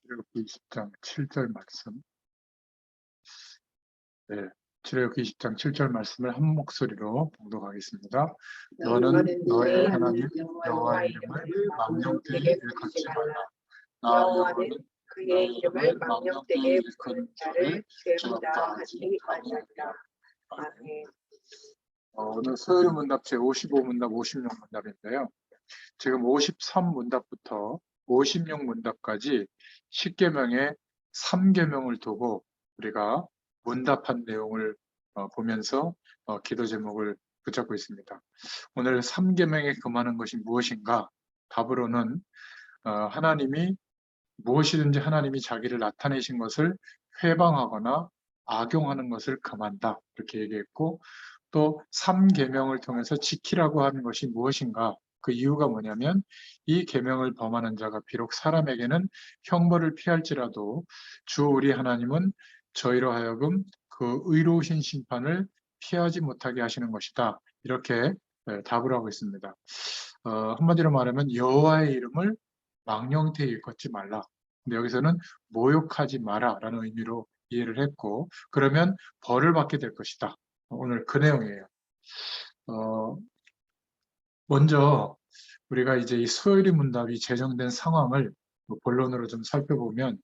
출애굽기 20장 7절 말씀. 네, 출애굽기 20장 7절 말씀을 한 목소리로 봉독하겠습니다. 너는 너의 하나님 여호와의 이름을 망령되이 일컫지 말라. 나 여호와는 그의 이름을 망령되이 일컫는 자를 죄물다 하지 아니하리라. 아멘. 오늘 소요리 문답 제55문답, 56문답인데요. 지금 53문답부터 56문답까지 10계명의 3계명을 두고 우리가 문답한 내용을 보면서 기도 제목을 붙잡고 있습니다. 오늘 3계명에 금하는 것이 무엇인가? 답으로는 하나님이 무엇이든지 하나님이 자기를 나타내신 것을 회방하거나 악용하는 것을 금한다, 이렇게 얘기했고, 또 3계명을 통해서 지키라고 하는 것이 무엇인가? 그 이유가 뭐냐면 이 계명을 범하는 자가 비록 사람에게는 형벌을 피할지라도 주 우리 하나님은 저희로 하여금 그 의로우신 심판을 피하지 못하게 하시는 것이다, 이렇게 답을 하고 있습니다. 한마디로 말하면 여호와의 이름을 망령되이 일컫지 말라. 근데 여기서는 모욕하지 마라 라는 의미로 이해를 했고, 그러면 벌을 받게 될 것이다. 오늘 그 내용이에요. 먼저 우리가 이제 이 소요리 문답이 제정된 상황을 본론으로 좀 살펴보면,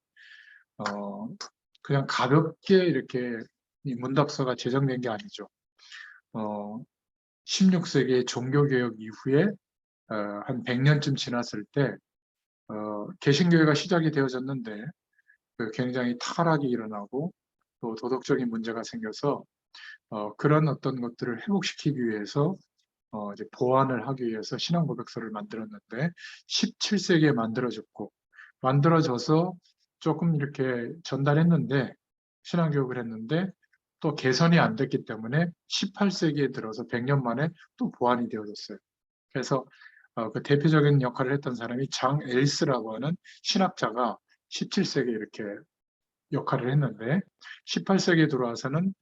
그냥 가볍게 이렇게 이 문답서가 제정된 게 아니죠. 16세기 종교개혁 이후에 한 100년쯤 지났을 때 개신교회가 시작이 되어졌는데 굉장히 타락이 일어나고 또 도덕적인 문제가 생겨서 그런 어떤 것들을 회복시키기 위해서 이제 보완을 하기 위해서 신앙고백서를 만들었는데 17세기에 만들어져서 조금 이렇게 전달했는데 신앙교육을 했는데 또 개선이 안 됐기 때문에 18세기에 들어서 100년 만에 또 보완이 되어졌어요. 그래서 그 대표적인 역할을 했던 사람이 장 엘스라고 하는 신학자가 17세기에 이렇게 역할을 했는데 18세기에 들어와서는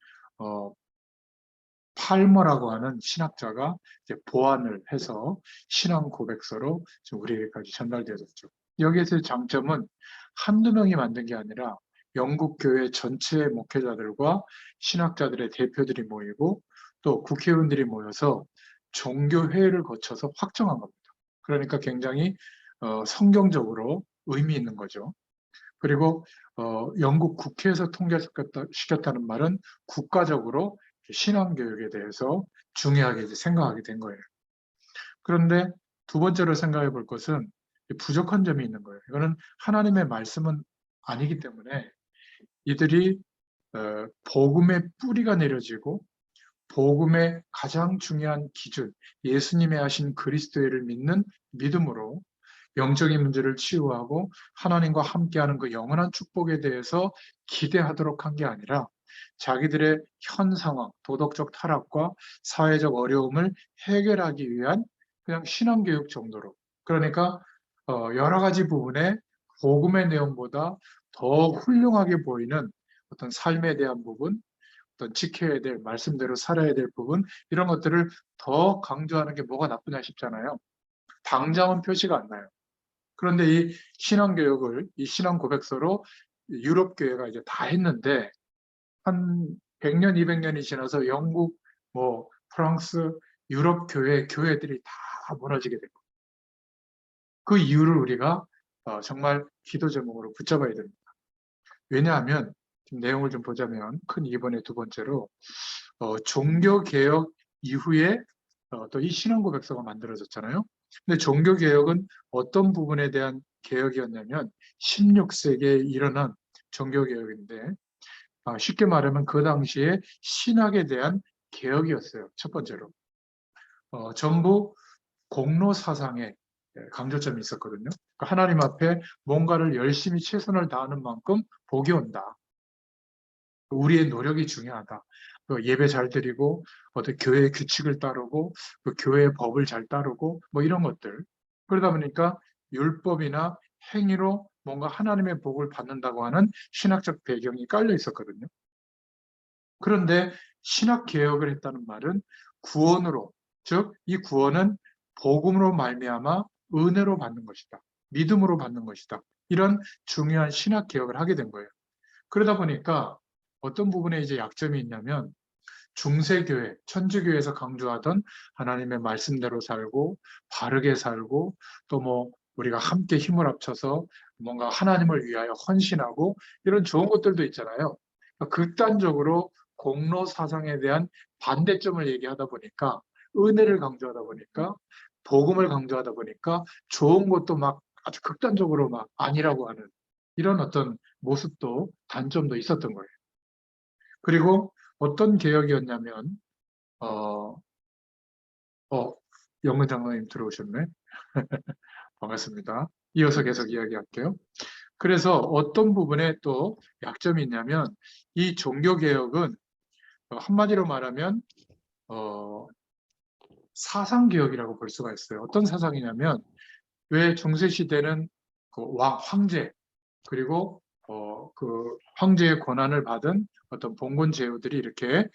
팔머라고 하는 신학자가 이제 보완을 해서 신앙 고백서로 우리에게까지 전달되어졌죠. 여기에서의 장점은 한두 명이 만든 게 아니라 영국 교회 전체 목회자들과 신학자들의 대표들이 모이고 또 국회의원들이 모여서 종교회의를 거쳐서 확정한 겁니다. 그러니까 굉장히 성경적으로 의미 있는 거죠. 그리고 영국 국회에서 통과시켰다는 말은 국가적으로 신앙교육에 대해서 중요하게 생각하게 된 거예요. 그런데 두 번째로 생각해 볼 것은 부족한 점이 있는 거예요. 이거는 하나님의 말씀은 아니기 때문에 이들이 복음의 뿌리가 내려지고 복음의 가장 중요한 기준, 예수님의 하신 그리스도를 믿는 믿음으로 영적인 문제를 치유하고 하나님과 함께하는 그 영원한 축복에 대해서 기대하도록 한 게 아니라 자기들의 현 상황, 도덕적 타락과 사회적 어려움을 해결하기 위한 그냥 신앙교육 정도로, 그러니까 여러 가지 부분에 복음의 내용보다 더 훌륭하게 보이는 어떤 삶에 대한 부분, 어떤 지켜야 될, 말씀대로 살아야 될 부분, 이런 것들을 더 강조하는 게 뭐가 나쁘냐 싶잖아요. 당장은 표시가 안 나요. 그런데 이 신앙교육을, 이 신앙 고백서로 유럽 교회가 이제 다 했는데 한 100년, 200년이 지나서 영국, 프랑스, 유럽 교회들이 다 무너지게 된 거예요. 그 이유를 우리가 정말 기도 제목으로 붙잡아야 됩니다. 왜냐하면 지금 내용을 좀 보자면 큰 2번의 두 번째로 종교개혁 이후에 또 이 신앙고백서가 만들어졌잖아요. 근데 종교개혁은 어떤 부분에 대한 개혁이었냐면 16세기에 일어난 종교개혁인데 쉽게 말하면 그 당시에 신학에 대한 개혁이었어요. 첫 번째로. 전부 공로 사상에 강조점이 있었거든요. 그러니까 하나님 앞에 뭔가를 열심히 최선을 다하는 만큼 복이 온다. 우리의 노력이 중요하다. 예배 잘 드리고 어떤 교회의 규칙을 따르고 그 교회의 법을 잘 따르고 이런 것들. 그러다 보니까 율법이나 행위로 뭔가 하나님의 복을 받는다고 하는 신학적 배경이 깔려 있었거든요. 그런데 신학 개혁을 했다는 말은 구원으로, 즉 이 구원은 복음으로 말미암아 은혜로 받는 것이다. 믿음으로 받는 것이다. 이런 중요한 신학 개혁을 하게 된 거예요. 그러다 보니까 어떤 부분에 이제 약점이 있냐면 중세교회, 천주교회에서 강조하던 하나님의 말씀대로 살고 바르게 살고 또 뭐 우리가 함께 힘을 합쳐서 뭔가 하나님을 위하여 헌신하고 이런 좋은 것들도 있잖아요. 극단적으로 공로 사상에 대한 반대점을 얘기하다 보니까 은혜를 강조하다 보니까 복음을 강조하다 보니까 좋은 것도 막 아주 극단적으로 막 아니라고 하는 이런 어떤 모습도 단점도 있었던 거예요. 그리고 어떤 개혁이었냐면 어, 영근 장로님 들어오셨네. 반갑습니다. 이어서 계속 이야기할게요. 그래서 어떤 부분에 또 약점이 있냐면 이 종교개혁은 한마디로 말하면 사상개혁이라고 볼 수가 있어요. 어떤 사상이냐면 왜 중세시대는 그 황제 그리고 그 황제의 권한을 받은 어떤 봉건 제후들이 이렇게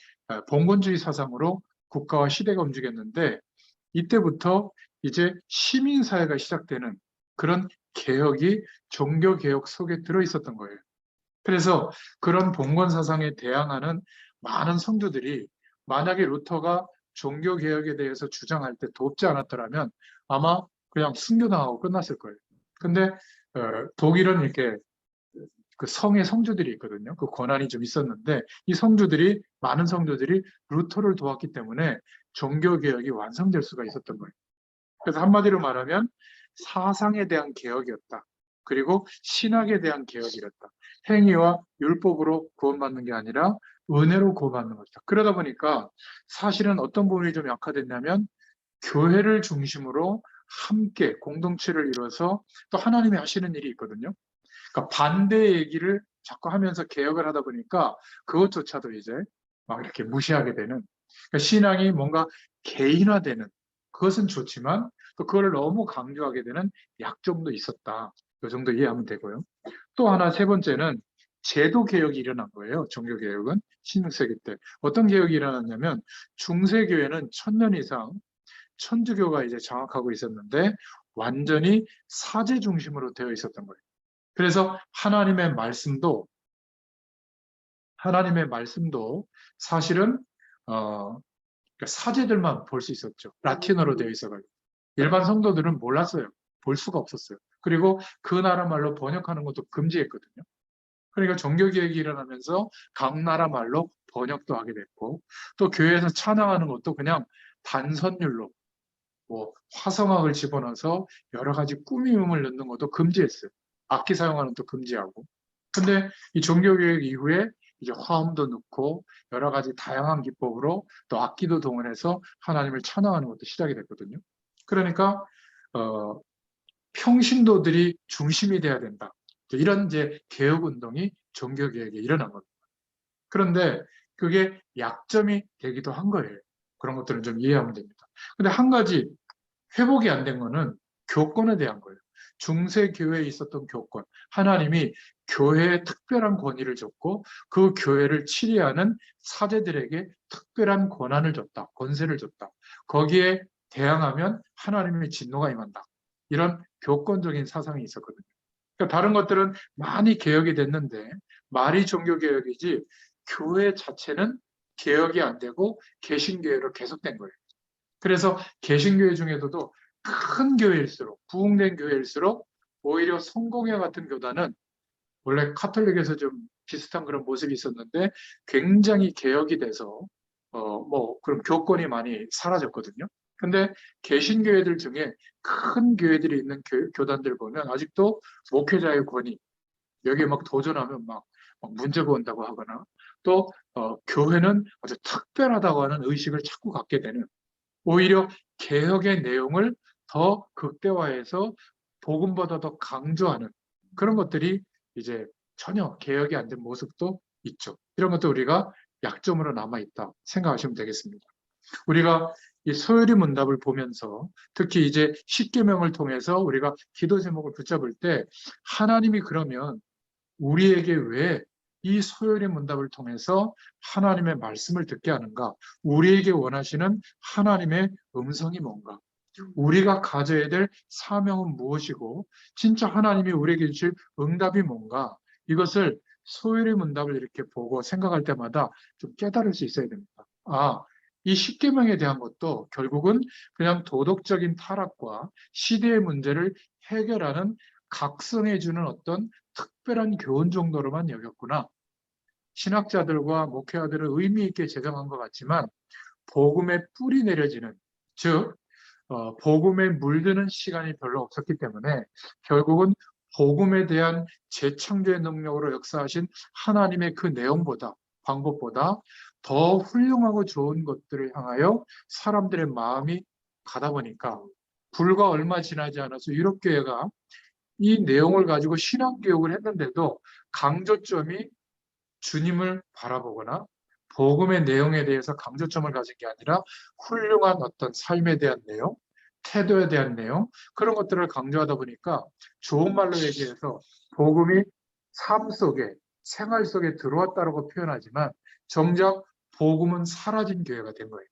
봉건주의 사상으로 국가와 시대가 움직였는데 이때부터 이제 시민사회가 시작되는 그런 개혁이 종교개혁 속에 들어있었던 거예요. 그래서 그런 봉건 사상에 대항하는 많은 성도들이 만약에 루터가 종교개혁에 대해서 주장할 때 돕지 않았더라면 아마 그냥 순교당하고 끝났을 거예요. 근데 독일은 이렇게 그 성의 성주들이 있거든요. 그 권한이 좀 있었는데 이 성주들이 많은 성도들이 루터를 도왔기 때문에 종교개혁이 완성될 수가 있었던 거예요. 그래서 한마디로 말하면 사상에 대한 개혁이었다. 그리고 신학에 대한 개혁이었다. 행위와 율법으로 구원받는 게 아니라 은혜로 구원받는 것이다. 그러다 보니까 사실은 어떤 부분이 좀 약화됐냐면 교회를 중심으로 함께 공동체를 이뤄서 또 하나님이 하시는 일이 있거든요. 그러니까 반대의 얘기를 자꾸 하면서 개혁을 하다 보니까 그것조차도 이제 막 이렇게 무시하게 되는 그러니까 신앙이 뭔가 개인화되는 그것은 좋지만 또 그걸 너무 강조하게 되는 약점도 있었다. 이 정도 이해하면 되고요. 또 하나 세 번째는 제도 개혁이 일어난 거예요. 종교 개혁은 16세기 때 어떤 개혁이 일어났냐면 중세교회는 1000년 이상 천주교가 이제 장악하고 있었는데 완전히 사제 중심으로 되어 있었던 거예요. 그래서 하나님의 말씀도 사실은 그러니까 사제들만 볼 수 있었죠. 라틴어로 되어 있어가지고 일반 성도들은 몰랐어요. 볼 수가 없었어요. 그리고 그 나라 말로 번역하는 것도 금지했거든요. 그러니까 종교개혁이 일어나면서 각 나라 말로 번역도 하게 됐고 또 교회에서 찬양하는 것도 그냥 단선율로 뭐 화성학을 집어넣어서 여러 가지 꾸밈을 넣는 것도 금지했어요. 악기 사용하는 것도 금지하고. 근데 이 종교개혁 이후에 이제 화음도 넣고 여러 가지 다양한 기법으로 또 악기도 동원해서 하나님을 찬양하는 것도 시작이 됐거든요. 그러니까 평신도들이 중심이 돼야 된다. 이런 이제 개혁 운동이 종교개혁에 일어난 겁니다. 그런데 그게 약점이 되기도 한 거예요. 그런 것들은 좀 이해하면 됩니다. 근데 한 가지 회복이 안 된 거는 교권에 대한 거예요. 중세 교회에 있었던 교권. 하나님이 교회에 특별한 권위를 줬고 그 교회를 치리하는 사제들에게 특별한 권한을 줬다. 권세를 줬다. 거기에 대항하면 하나님의 진노가 임한다. 이런 교권적인 사상이 있었거든요. 그러니까 다른 것들은 많이 개혁이 됐는데 말이 종교개혁이지 교회 자체는 개혁이 안 되고 개신교회로 계속된 거예요. 그래서 개신교회 중에서도 큰 교회일수록 부흥된 교회일수록 오히려 성공회 같은 교단은 원래 카톨릭에서 좀 비슷한 그런 모습이 있었는데 굉장히 개혁이 돼서 뭐 그런 교권이 많이 사라졌거든요. 근데 개신교회들 중에 큰 교회들이 있는 교단들 보면 아직도 목회자의 권위 여기에 막 도전하면 막 문제가 온다고 하거나 또 교회는 아주 특별하다고 하는 의식을 자꾸 갖게 되는 오히려 개혁의 내용을 더 극대화해서 복음보다 더 강조하는 그런 것들이 이제 전혀 개혁이 안 된 모습도 있죠. 이런 것도 우리가 약점으로 남아있다 생각하시면 되겠습니다. 우리가 이 소요리 문답을 보면서 특히 이제 십계명을 통해서 우리가 기도 제목을 붙잡을 때 하나님이 그러면 우리에게 왜 이 소요리 문답을 통해서 하나님의 말씀을 듣게 하는가? 우리에게 원하시는 하나님의 음성이 뭔가? 우리가 가져야 될 사명은 무엇이고 진짜 하나님이 우리에게 주실 응답이 뭔가 이것을 소율의 문답을 이렇게 보고 생각할 때마다 좀 깨달을 수 있어야 됩니다. 이 십계명에 대한 것도 결국은 그냥 도덕적인 타락과 시대의 문제를 해결하는 각성해주는 어떤 특별한 교훈 정도로만 여겼구나. 신학자들과 목회자들은 의미 있게 제정한 것 같지만 복음의 뿌리 내려지는, 즉 복음에 물드는 시간이 별로 없었기 때문에 결국은 복음에 대한 재창조의 능력으로 역사하신 하나님의 그 내용보다, 방법보다 더 훌륭하고 좋은 것들을 향하여 사람들의 마음이 가다 보니까 불과 얼마 지나지 않아서 유럽교회가 이 내용을 가지고 신앙교육을 했는데도 강조점이 주님을 바라보거나 복음의 내용에 대해서 강조점을 가진 게 아니라 훌륭한 어떤 삶에 대한 내용, 태도에 대한 내용, 그런 것들을 강조하다 보니까 좋은 말로 얘기해서 복음이 삶 속에, 생활 속에 들어왔다고 표현하지만 정작 복음은 사라진 교회가 된 거예요.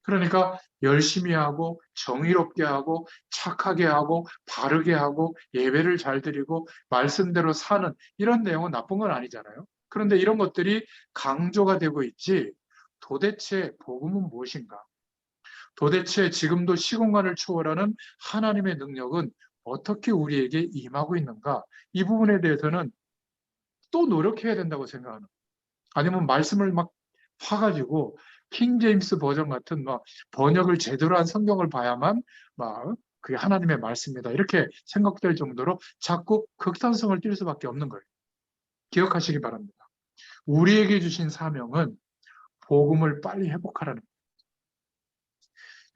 그러니까 열심히 하고 정의롭게 하고 착하게 하고 바르게 하고 예배를 잘 드리고 말씀대로 사는 이런 내용은 나쁜 건 아니잖아요. 그런데 이런 것들이 강조가 되고 있지 도대체 복음은 무엇인가? 도대체 지금도 시공간을 초월하는 하나님의 능력은 어떻게 우리에게 임하고 있는가? 이 부분에 대해서는 또 노력해야 된다고 생각하는. 아니면 말씀을 막 파가지고 킹 제임스 버전 같은 막 번역을 제대로 한 성경을 봐야만 막 그게 하나님의 말씀이다 이렇게 생각될 정도로 자꾸 극단성을 띌 수밖에 없는 거예요. 기억하시기 바랍니다. 우리에게 주신 사명은 복음을 빨리 회복하라는 거예요.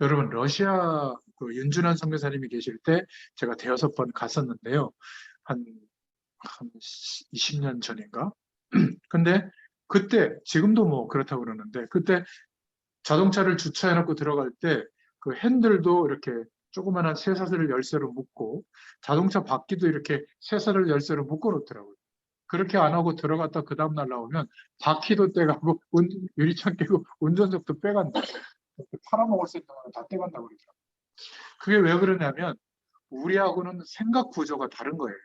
여러분 러시아 그 윤준환 선교사님이 계실 때 제가 대여섯 번 갔었는데요. 한 20년 전인가? 근데 그때 지금도 뭐 그렇다고 그러는데 그때 자동차를 주차해놓고 들어갈 때 그 핸들도 이렇게 조그만한 쇠사슬 열쇠로 묶고 자동차 바퀴도 이렇게 쇠사슬 열쇠로 묶어 놓더라고요. 그렇게 안 하고 들어갔다 그 다음날 나오면 바퀴도 떼가고 유리창 깨고 운전석도 빼간다. 팔아먹을 수 있는 거는 다 떼간다고 그러더라고요. 그게 왜 그러냐면 우리하고는 생각 구조가 다른 거예요.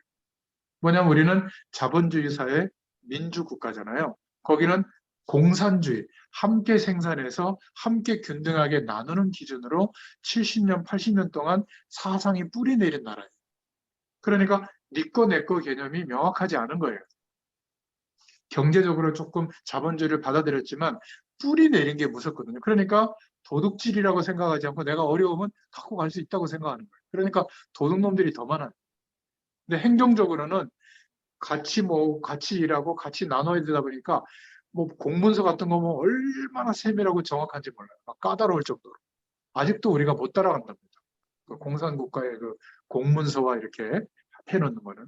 뭐냐면 우리는 자본주의 사회 민주국가잖아요. 거기는 공산주의, 함께 생산해서 함께 균등하게 나누는 기준으로 70년, 80년 동안 사상이 뿌리 내린 나라예요. 그러니까 네 거, 내 거 개념이 명확하지 않은 거예요. 경제적으로 조금 자본주의를 받아들였지만 뿌리 내린 게 무섭거든요. 그러니까 도둑질이라고 생각하지 않고 내가 어려우면 갖고 갈 수 있다고 생각하는 거예요. 그러니까 도둑놈들이 더 많아요. 근데 행정적으로는 같이 일하고 같이 나눠야 되다 보니까 뭐 공문서 같은 거 보면 얼마나 세밀하고 정확한지 몰라요. 막 까다로울 정도로. 아직도 우리가 못 따라간답니다. 그 공산국가의 그 공문서와 이렇게 해놓는 거는.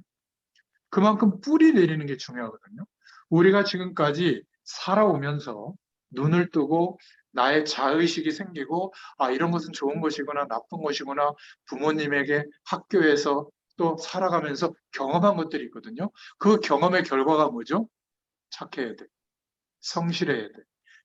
그만큼 뿌리 내리는 게 중요하거든요. 우리가 지금까지 살아오면서 눈을 뜨고 나의 자의식이 생기고 이런 것은 좋은 것이구나 나쁜 것이구나 부모님에게 학교에서 또 살아가면서 경험한 것들이 있거든요. 그 경험의 결과가 뭐죠? 착해야 돼. 성실해야 돼.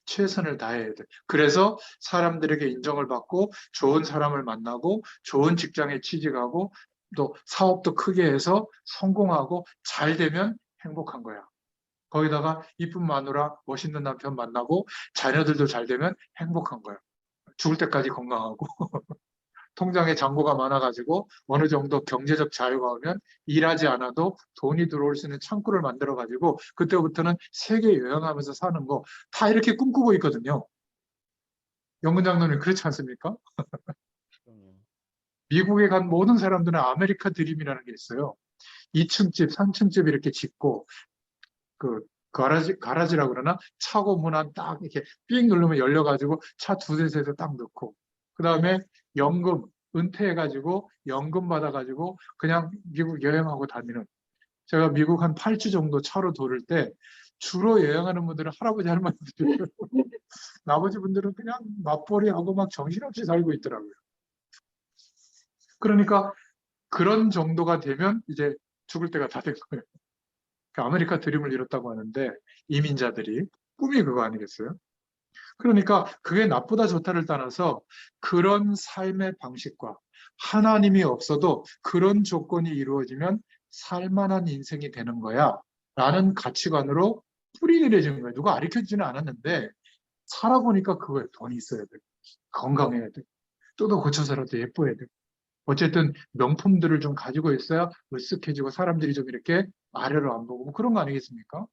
최선을 다해야 돼. 그래서 사람들에게 인정을 받고 좋은 사람을 만나고 좋은 직장에 취직하고 또 사업도 크게 해서 성공하고 잘 되면 행복한 거야. 거기다가 이쁜 마누라, 멋있는 남편 만나고 자녀들도 잘 되면 행복한 거야. 죽을 때까지 건강하고 통장에 잔고가 많아가지고 어느 정도 경제적 자유가 오면 일하지 않아도 돈이 들어올 수 있는 창구를 만들어가지고 그때부터는 세계 여행하면서 사는 거 다 이렇게 꿈꾸고 있거든요. 영근 장로님 그렇지 않습니까? 미국에 간 모든 사람들은 아메리카 드림이라는 게 있어요. 2층 집, 3층 집 이렇게 짓고 그 가라지라고 그러나 차고 문안 딱 이렇게 삥 누르면 열려가지고 차 두대 세대 딱 넣고 그 다음에 연금 은퇴해가지고 연금 받아가지고 그냥 미국 여행하고 다니는 제가 미국 한 8주 정도 차로 돌을 때 주로 여행하는 분들은 할아버지 할머니들이에요. 나머지 분들은 그냥 맞벌이하고 막 정신없이 살고 있더라고요. 그러니까 그런 정도가 되면 이제 죽을 때가 다 된 거예요. 그 아메리카 드림을 이뤘다고 하는데 이민자들이 꿈이 그거 아니겠어요? 그러니까 그게 나쁘다 좋다를 떠나서 그런 삶의 방식과 하나님이 없어도 그런 조건이 이루어지면 살만한 인생이 되는 거야 라는 가치관으로 뿌리 내려지는 거예요. 누가 가르쳐주지는 않았는데 살아보니까 그거에 돈이 있어야 돼. 건강해야 돼. 또도 고쳐서라도 예뻐야 돼. 어쨌든 명품들을 좀 가지고 있어야 으쓱해지고 사람들이 좀 이렇게 아래로 안 보고 뭐 그런 거 아니겠습니까?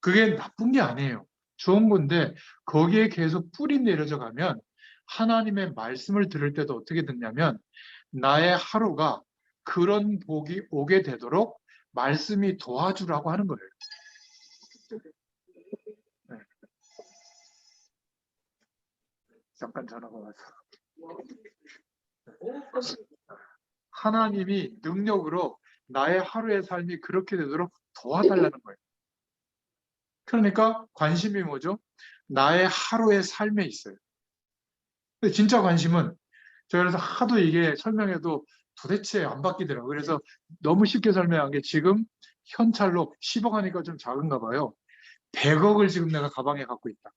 그게 나쁜 게 아니에요. 좋은 건데 거기에 계속 뿌리 내려져 가면 하나님의 말씀을 들을 때도 어떻게 듣냐면 나의 하루가 그런 복이 오게 되도록 말씀이 도와주라고 하는 거예요. 네, 잠깐 전화가 와서. 하나님이 능력으로 나의 하루의 삶이 그렇게 되도록 도와달라는 거예요. 그러니까 관심이 뭐죠? 나의 하루의 삶에 있어요. 근데 진짜 관심은 제가 그래서 하도 이게 설명해도 도대체 안 바뀌더라고요. 그래서 너무 쉽게 설명한 게 지금 현찰로 10억 하니까 좀 작은가 봐요. 100억을 지금 내가 가방에 갖고 있다.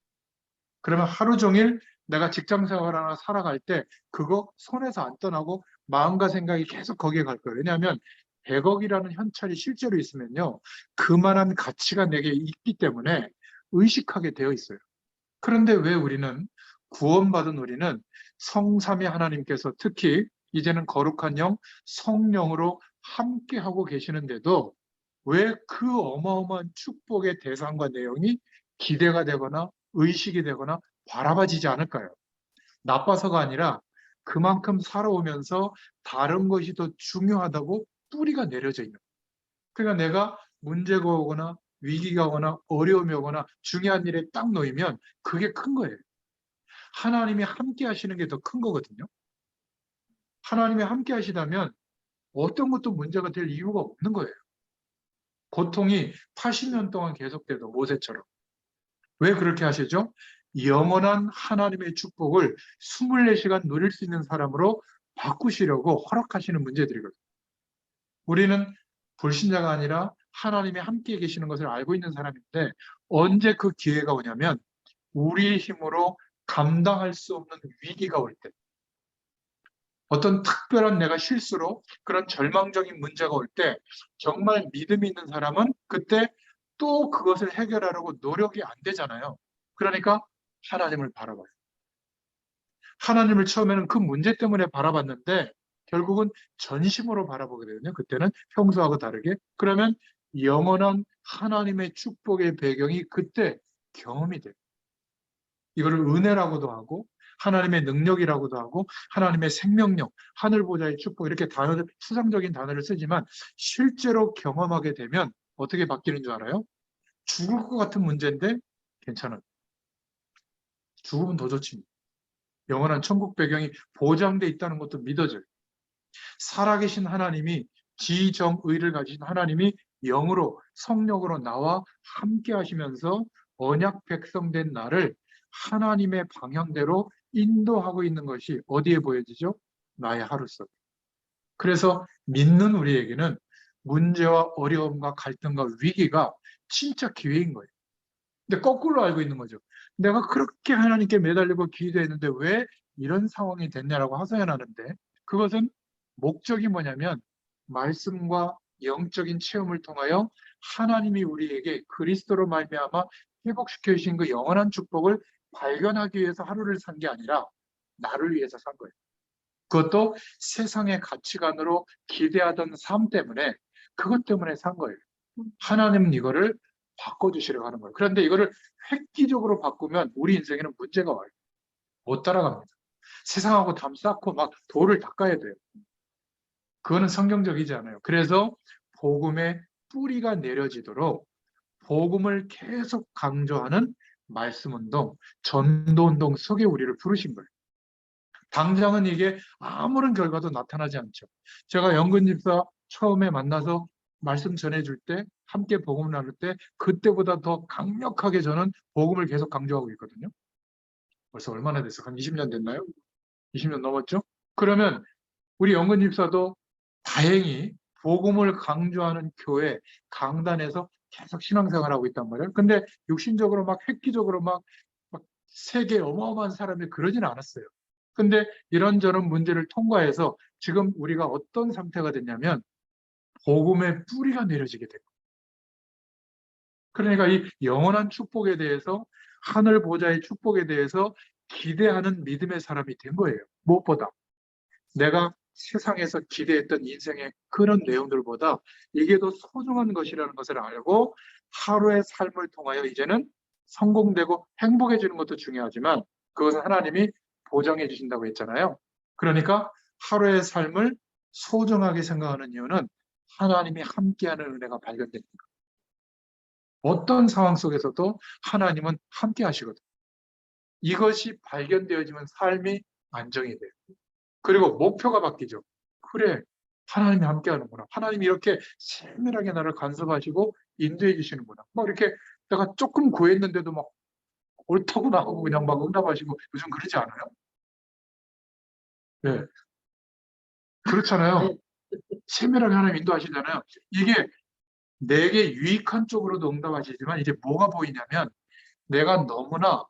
그러면 하루 종일 내가 직장 생활하나 살아갈 때 그거 손에서 안 떠나고 마음과 생각이 계속 거기에 갈 거예요. 왜냐하면 100억이라는 현찰이 실제로 있으면요. 그만한 가치가 내게 있기 때문에 의식하게 되어 있어요. 그런데 왜 우리는 구원받은 우리는 성삼위 하나님께서 특히 이제는 거룩한 영 성령으로 함께하고 계시는데도 왜 그 어마어마한 축복의 대상과 내용이 기대가 되거나 의식이 되거나 바라봐지지 않을까요? 나빠서가 아니라 그만큼 살아오면서 다른 것이 더 중요하다고 뿌리가 내려져 있는 거예요. 그러니까 내가 문제가 오거나 위기가 오거나 어려움이 오거나 중요한 일에 딱 놓이면 그게 큰 거예요. 하나님이 함께 하시는 게 더 큰 거거든요. 하나님이 함께 하시다면 어떤 것도 문제가 될 이유가 없는 거예요. 고통이 80년 동안 계속돼도 모세처럼. 왜 그렇게 하시죠? 영원한 하나님의 축복을 24시간 누릴 수 있는 사람으로 바꾸시려고 허락하시는 문제들이거든요. 우리는 불신자가 아니라 하나님이 함께 계시는 것을 알고 있는 사람인데 언제 그 기회가 오냐면 우리의 힘으로 감당할 수 없는 위기가 올 때, 어떤 특별한 내가 실수로 그런 절망적인 문제가 올 때 정말 믿음이 있는 사람은 그때 또 그것을 해결하려고 노력이 안 되잖아요. 그러니까 하나님을 바라봐요. 하나님을 처음에는 그 문제 때문에 바라봤는데 결국은 전심으로 바라보게 되거든요. 그때는 평소하고 다르게. 그러면 영원한 하나님의 축복의 배경이 그때 경험이 돼요. 이거를 은혜라고도 하고 하나님의 능력이라고도 하고 하나님의 생명력, 하늘보좌의 축복 이렇게 단어들, 추상적인 단어를 쓰지만 실제로 경험하게 되면 어떻게 바뀌는 줄 알아요? 죽을 것 같은 문제인데 괜찮아요. 죽으면 더 좋지. 영원한 천국 배경이 보장돼 있다는 것도 믿어져요. 살아계신 하나님이 지정의를 가진 하나님이 영으로 성령으로 나와 함께 하시면서 언약 백성된 나를 하나님의 방향대로 인도하고 있는 것이 어디에 보여지죠? 나의 하루 속. 그래서 믿는 우리에게는 문제와 어려움과 갈등과 위기가 진짜 기회인 거예요. 근데 거꾸로 알고 있는 거죠. 내가 그렇게 하나님께 매달리고 기도했는데 왜 이런 상황이 됐냐라고 하소연하는데 그것은 목적이 뭐냐면 말씀과 영적인 체험을 통하여 하나님이 우리에게 그리스도로 말미암아 회복시켜 주신 그 영원한 축복을 발견하기 위해서 하루를 산 게 아니라 나를 위해서 산 거예요. 그것도 세상의 가치관으로 기대하던 삶 때문에 그것 때문에 산 거예요. 하나님은 이거를 바꿔주시려고 하는 거예요. 그런데 이거를 획기적으로 바꾸면 우리 인생에는 문제가 와요. 못 따라갑니다. 세상하고 담 쌓고 막 돌을 닦아야 돼요. 그거는 성경적이지 않아요. 그래서 복음의 뿌리가 내려지도록 복음을 계속 강조하는 말씀 운동, 전도 운동 속에 우리를 부르신 거예요. 당장은 이게 아무런 결과도 나타나지 않죠. 제가 영근 집사 처음에 만나서 말씀 전해줄 때, 함께 복음을 나눌 때, 그때보다 더 강력하게 저는 복음을 계속 강조하고 있거든요. 벌써 얼마나 됐어요? 한 20년 됐나요? 20년 넘었죠? 그러면 우리 영근 집사도 다행히 복음을 강조하는 교회, 강단에서 계속 신앙생활하고 있단 말이에요. 근데 육신적으로 막 획기적으로 막 세계 어마어마한 사람이 그러진 않았어요. 근데 이런저런 문제를 통과해서 지금 우리가 어떤 상태가 됐냐면 복음의 뿌리가 내려지게 됐고, 그러니까 이 영원한 축복에 대해서, 하늘 보좌의 축복에 대해서 기대하는 믿음의 사람이 된 거예요. 무엇보다 내가 세상에서 기대했던 인생의 그런 내용들보다 이게 더 소중한 것이라는 것을 알고 하루의 삶을 통하여 이제는 성공되고 행복해지는 것도 중요하지만 그것은 하나님이 보장해 주신다고 했잖아요. 그러니까 하루의 삶을 소중하게 생각하는 이유는 하나님이 함께하는 은혜가 발견됩니다. 어떤 상황 속에서도 하나님은 함께 하시거든요. 이것이 발견되어지면 삶이 안정이 돼요. 그리고 목표가 바뀌죠. 그래, 하나님이 함께 하는구나. 하나님이 이렇게 세밀하게 나를 간섭하시고 인도해 주시는구나. 막 이렇게 내가 조금 구했는데도 막 옳다구나 하고 그냥 막 응답하시고, 요즘 그러지 않아요? 네, 그렇잖아요. 세밀하게 하나님 인도하시잖아요. 이게 내게 유익한 쪽으로도 응답하시지만 이제 뭐가 보이냐면 내가 너무나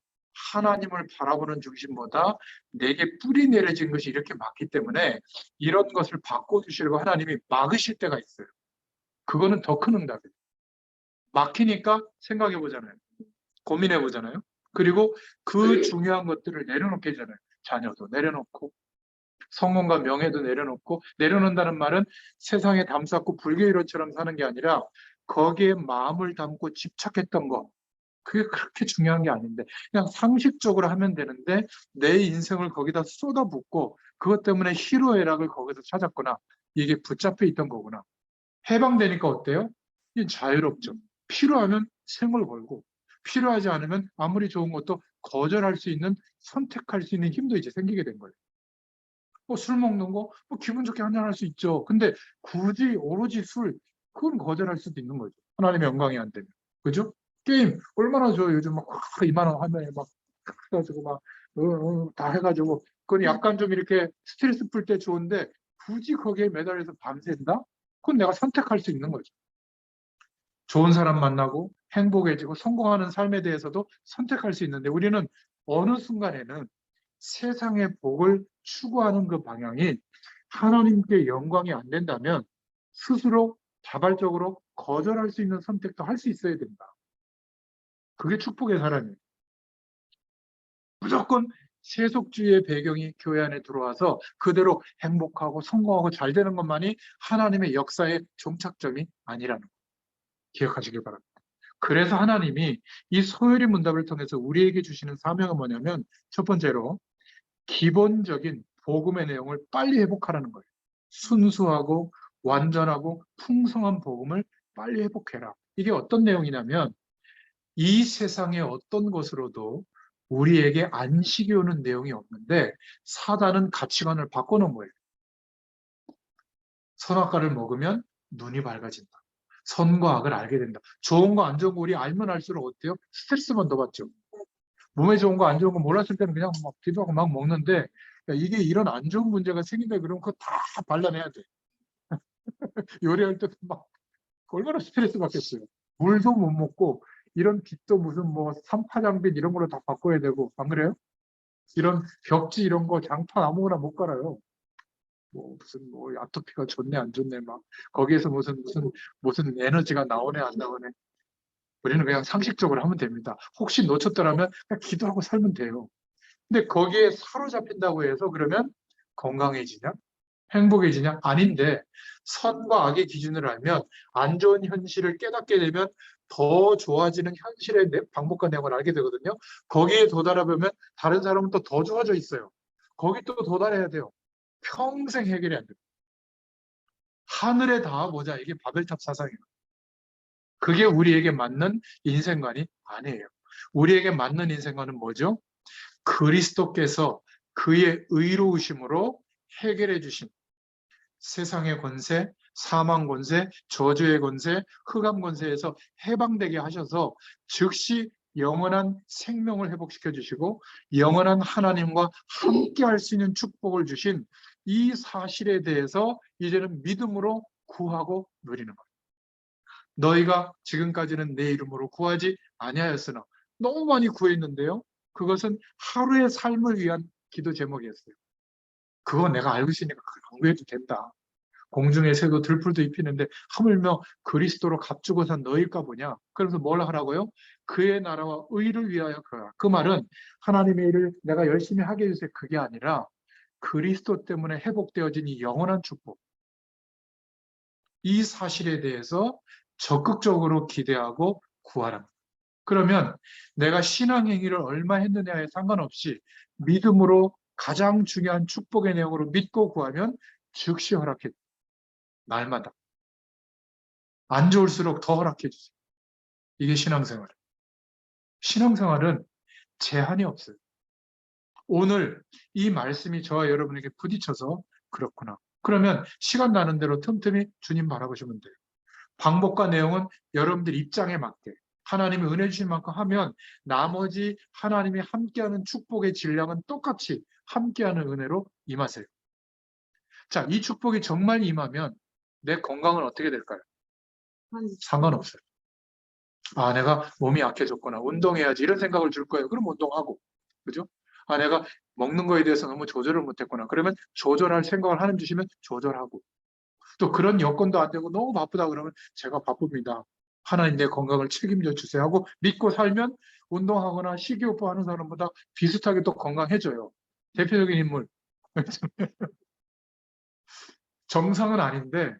하나님을 바라보는 중심보다 내게 뿌리 내려진 것이 이렇게 많기 때문에 이런 것을 바꿔주시려고 하나님이 막으실 때가 있어요. 그거는 더 큰 응답이에요. 막히니까 생각해 보잖아요. 고민해 보잖아요. 그리고 그 중요한 것들을 내려놓게 하잖아요. 자녀도 내려놓고 성공과 명예도 내려놓고, 내려놓는다는 말은 세상에 담쌓고 불교인처럼 사는 게 아니라 거기에 마음을 담고 집착했던 것, 그게 그렇게 중요한 게 아닌데 그냥 상식적으로 하면 되는데 내 인생을 거기다 쏟아붓고 그것 때문에 희로애락을 거기서 찾았구나. 이게 붙잡혀 있던 거구나. 해방되니까 어때요? 이게 자유롭죠. 필요하면 생을 걸고 필요하지 않으면 아무리 좋은 것도 거절할 수 있는, 선택할 수 있는 힘도 이제 생기게 된 거예요. 술 먹는 거, 기분 좋게 한잔할 수 있죠. 근데 굳이 오로지 술, 그건 거절할 수도 있는 거죠. 하나님의 영광이 안 되면. 그죠? 게임, 얼마나 좋아요. 요즘 막 2만 원 하면 막 해가지고 막, 다 해가지고. 그건 약간 좀 이렇게 스트레스 풀 때 좋은데, 굳이 거기에 매달려서 밤샌다? 그건 내가 선택할 수 있는 거죠. 좋은 사람 만나고, 행복해지고, 성공하는 삶에 대해서도 선택할 수 있는데, 우리는 어느 순간에는 세상의 복을 추구하는 그 방향이 하나님께 영광이 안 된다면 스스로 자발적으로 거절할 수 있는 선택도 할 수 있어야 된다. 그게 축복의 사람이에요. 무조건 세속주의의 배경이 교회 안에 들어와서 그대로 행복하고 성공하고 잘 되는 것만이 하나님의 역사의 종착점이 아니라는 거 기억하시길 바랍니다. 그래서 하나님이 이 소요리 문답을 통해서 우리에게 주시는 사명은 뭐냐면, 첫 번째로 기본적인 복음의 내용을 빨리 회복하라는 거예요. 순수하고 완전하고 풍성한 복음을 빨리 회복해라. 이게 어떤 내용이냐면 이 세상의 어떤 것으로도 우리에게 안식이 오는 내용이 없는데 사단은 가치관을 바꿔놓은 거예요. 선악과를 먹으면 눈이 밝아진다. 선과 악을 알게 된다. 좋은 거 안 좋은 거 우리 알면 알수록 어때요? 스트레스만 더 받죠. 몸에 좋은 거 안 좋은 거 몰랐을 때는 그냥 막 기도하고 막 먹는데, 야, 이게 이런 안 좋은 문제가 생긴다 그러면 그거 다 발라내야 돼. 요리할 때도 막 얼마나 스트레스 받겠어요. 물도 못 먹고 이런 빚도 무슨 뭐 삼파장빈 이런 걸로 다 바꿔야 되고, 안 그래요? 이런 벽지 이런 거 장판 아무거나 못 갈아요. 뭐 무슨 뭐 아토피가 좋네 안 좋네 막 거기에서 무슨 에너지가 나오네 안 나오네. 우리는 그냥 상식적으로 하면 됩니다. 혹시 놓쳤더라면 그냥 기도하고 살면 돼요. 근데 거기에 사로잡힌다고 해서 그러면 건강해지냐? 행복해지냐? 아닌데, 선과 악의 기준을 알면 안 좋은 현실을 깨닫게 되면 더 좋아지는 현실의 방법과 내용을 알게 되거든요. 거기에 도달하면 다른 사람은 또 더 좋아져 있어요. 거기 또 도달해야 돼요. 평생 해결이 안 돼요. 하늘에 닿아보자. 이게 바벨탑 사상이에요. 그게 우리에게 맞는 인생관이 아니에요. 우리에게 맞는 인생관은 뭐죠? 그리스도께서 그의 의로우심으로 해결해 주신 세상의 권세, 사망 권세, 저주의 권세, 흑암 권세에서 해방되게 하셔서 즉시 영원한 생명을 회복시켜 주시고 영원한 하나님과 함께 할 수 있는 축복을 주신 이 사실에 대해서 이제는 믿음으로 구하고 누리는 거예요. 너희가 지금까지는 내 이름으로 구하지 아니하였으나, 너무 많이 구했는데요. 그것은 하루의 삶을 위한 기도 제목이었어요. 그거 내가 알고 있으니까 안 구해도 된다. 공중의 새도 들풀도 입히는데 하물며 그리스도로 값주고 산 너일까 보냐. 그래서 뭘 하라고요? 그의 나라와 의를 위하여 그러라. 그 말은 하나님의 일을 내가 열심히 하게 해주세요. 그게 아니라 그리스도 때문에 회복되어진 이 영원한 축복. 이 사실에 대해서 적극적으로 기대하고 구하라. 그러면 내가 신앙행위를 얼마 했느냐에 상관없이 믿음으로 가장 중요한 축복의 내용으로 믿고 구하면 즉시 허락해. 날마다. 안 좋을수록 더 허락해 주세요. 이게 신앙생활. 신앙생활은 제한이 없어요. 오늘 이 말씀이 저와 여러분에게 부딪혀서 그렇구나. 그러면 시간 나는 대로 틈틈이 주님 바라보시면 돼요. 방법과 내용은 여러분들 입장에 맞게 하나님이 은혜 주신 만큼 하면 나머지 하나님이 함께하는 축복의 질량은 똑같이 함께하는 은혜로 임하세요. 자, 이 축복이 정말 임하면 내 건강은 어떻게 될까요? 상관없어요. 아, 내가 몸이 약해졌구나. 운동해야지. 이런 생각을 줄 거예요. 그럼 운동하고. 그죠? 아, 내가 먹는 거에 대해서 너무 조절을 못했구나. 그러면 조절할 생각을 하나님 주시면 조절하고. 또 그런 여건도 안 되고 너무 바쁘다 그러면 제가 바쁩니다. 하나님 내 건강을 책임져 주세요 하고 믿고 살면 운동하거나 식이요법 하는 사람보다 비슷하게 또 건강해져요. 대표적인 인물. 정상은 아닌데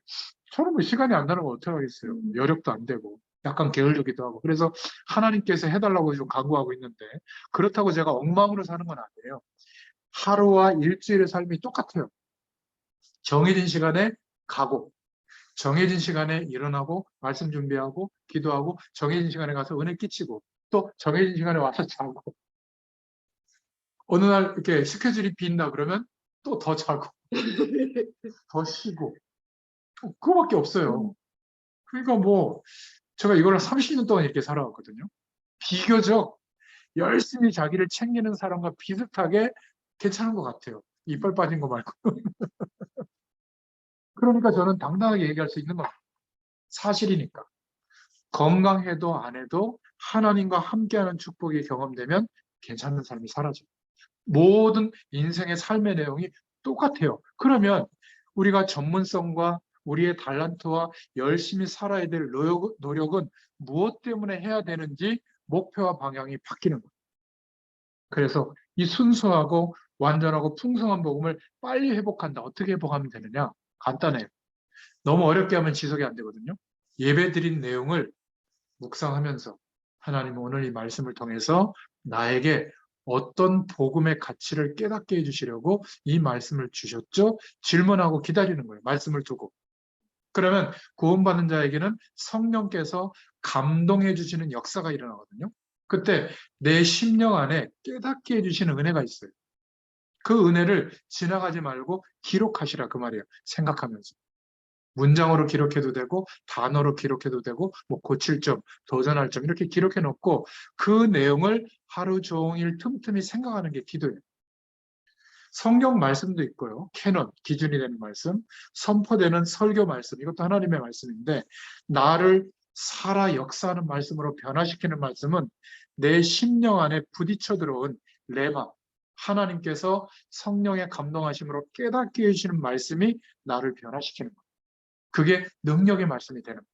저는 뭐 시간이 안 나는 거 어떡하겠어요. 여력도 안 되고 약간 게을르기도 하고. 그래서 하나님께서 해달라고 좀 강구하고 있는데 그렇다고 제가 엉망으로 사는 건 아니에요. 하루와 일주일의 삶이 똑같아요. 정해진 시간에 가고 정해진 시간에 일어나고 말씀 준비하고 기도하고 정해진 시간에 가서 은혜 끼치고 또 정해진 시간에 와서 자고 어느 날 이렇게 스케줄이 빈다 그러면 또 더 자고 더 쉬고 그거밖에 없어요. 그러니까 뭐 제가 이걸 30년 동안 이렇게 살아왔거든요. 비교적 열심히 자기를 챙기는 사람과 비슷하게 괜찮은 것 같아요. 이빨 빠진 거 말고. 그러니까 저는 당당하게 얘기할 수 있는 겁니다. 사실이니까. 건강해도 안 해도 하나님과 함께하는 축복이 경험되면 괜찮은 삶이 사라져요. 모든 인생의 삶의 내용이 똑같아요. 그러면 우리가 전문성과 우리의 달란트와 열심히 살아야 될 노력은 무엇 때문에 해야 되는지 목표와 방향이 바뀌는 거예요. 그래서 이 순수하고 완전하고 풍성한 복음을 빨리 회복한다. 어떻게 회복하면 되느냐? 간단해요. 너무 어렵게 하면 지속이 안 되거든요. 예배 드린 내용을 묵상하면서 하나님 오늘 이 말씀을 통해서 나에게 어떤 복음의 가치를 깨닫게 해주시려고 이 말씀을 주셨죠? 질문하고 기다리는 거예요. 말씀을 두고. 그러면 구원받는 자에게는 성령께서 감동해 주시는 역사가 일어나거든요. 그때 내 심령 안에 깨닫게 해주시는 은혜가 있어요. 그 은혜를 지나가지 말고 기록하시라 그 말이에요. 생각하면서. 문장으로 기록해도 되고 단어로 기록해도 되고 뭐 고칠 점, 도전할 점 이렇게 기록해 놓고 그 내용을 하루 종일 틈틈이 생각하는 게 기도예요. 성경 말씀도 있고요. 캐논, 기준이 되는 말씀, 선포되는 설교 말씀, 이것도 하나님의 말씀인데 나를 살아 역사하는 말씀으로 변화시키는 말씀은 내 심령 안에 부딪혀 들어온 레마, 하나님께서 성령의 감동하심으로 깨닫게 해주시는 말씀이 나를 변화시키는 거예요. 그게 능력의 말씀이 되는 거예요.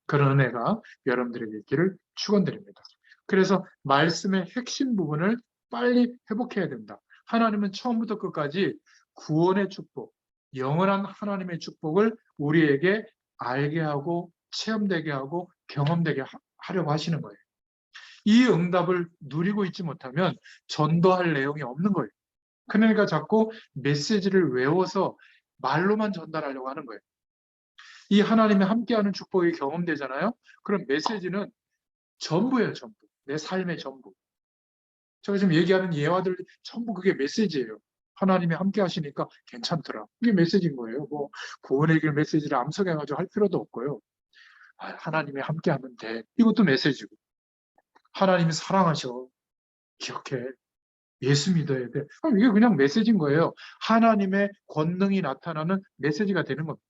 그런 은혜가 여러분들에게 있기를 축원드립니다. 그래서 말씀의 핵심 부분을 빨리 회복해야 된다. 하나님은 처음부터 끝까지 구원의 축복, 영원한 하나님의 축복을 우리에게 알게 하고 체험되게 하고 경험되게 하려고 하시는 거예요. 이 응답을 누리고 있지 못하면 전도할 내용이 없는 거예요. 그러니까 자꾸 메시지를 외워서 말로만 전달하려고 하는 거예요. 이 하나님이 함께하는 축복이 경험되잖아요. 그럼 메시지는 전부예요, 전부. 내 삶의 전부. 제가 지금 얘기하는 예화들 전부 그게 메시지예요. 하나님이 함께 하시니까 괜찮더라. 그게 메시지인 거예요. 뭐 구원의 길 메시지를 암송해가지고 할 필요도 없고요. 아, 하나님이 함께 하면 돼. 이것도 메시지고. 하나님이 사랑하셔. 기억해. 예수 믿어야 돼. 이게 그냥 메시지인 거예요. 하나님의 권능이 나타나는 메시지가 되는 겁니다.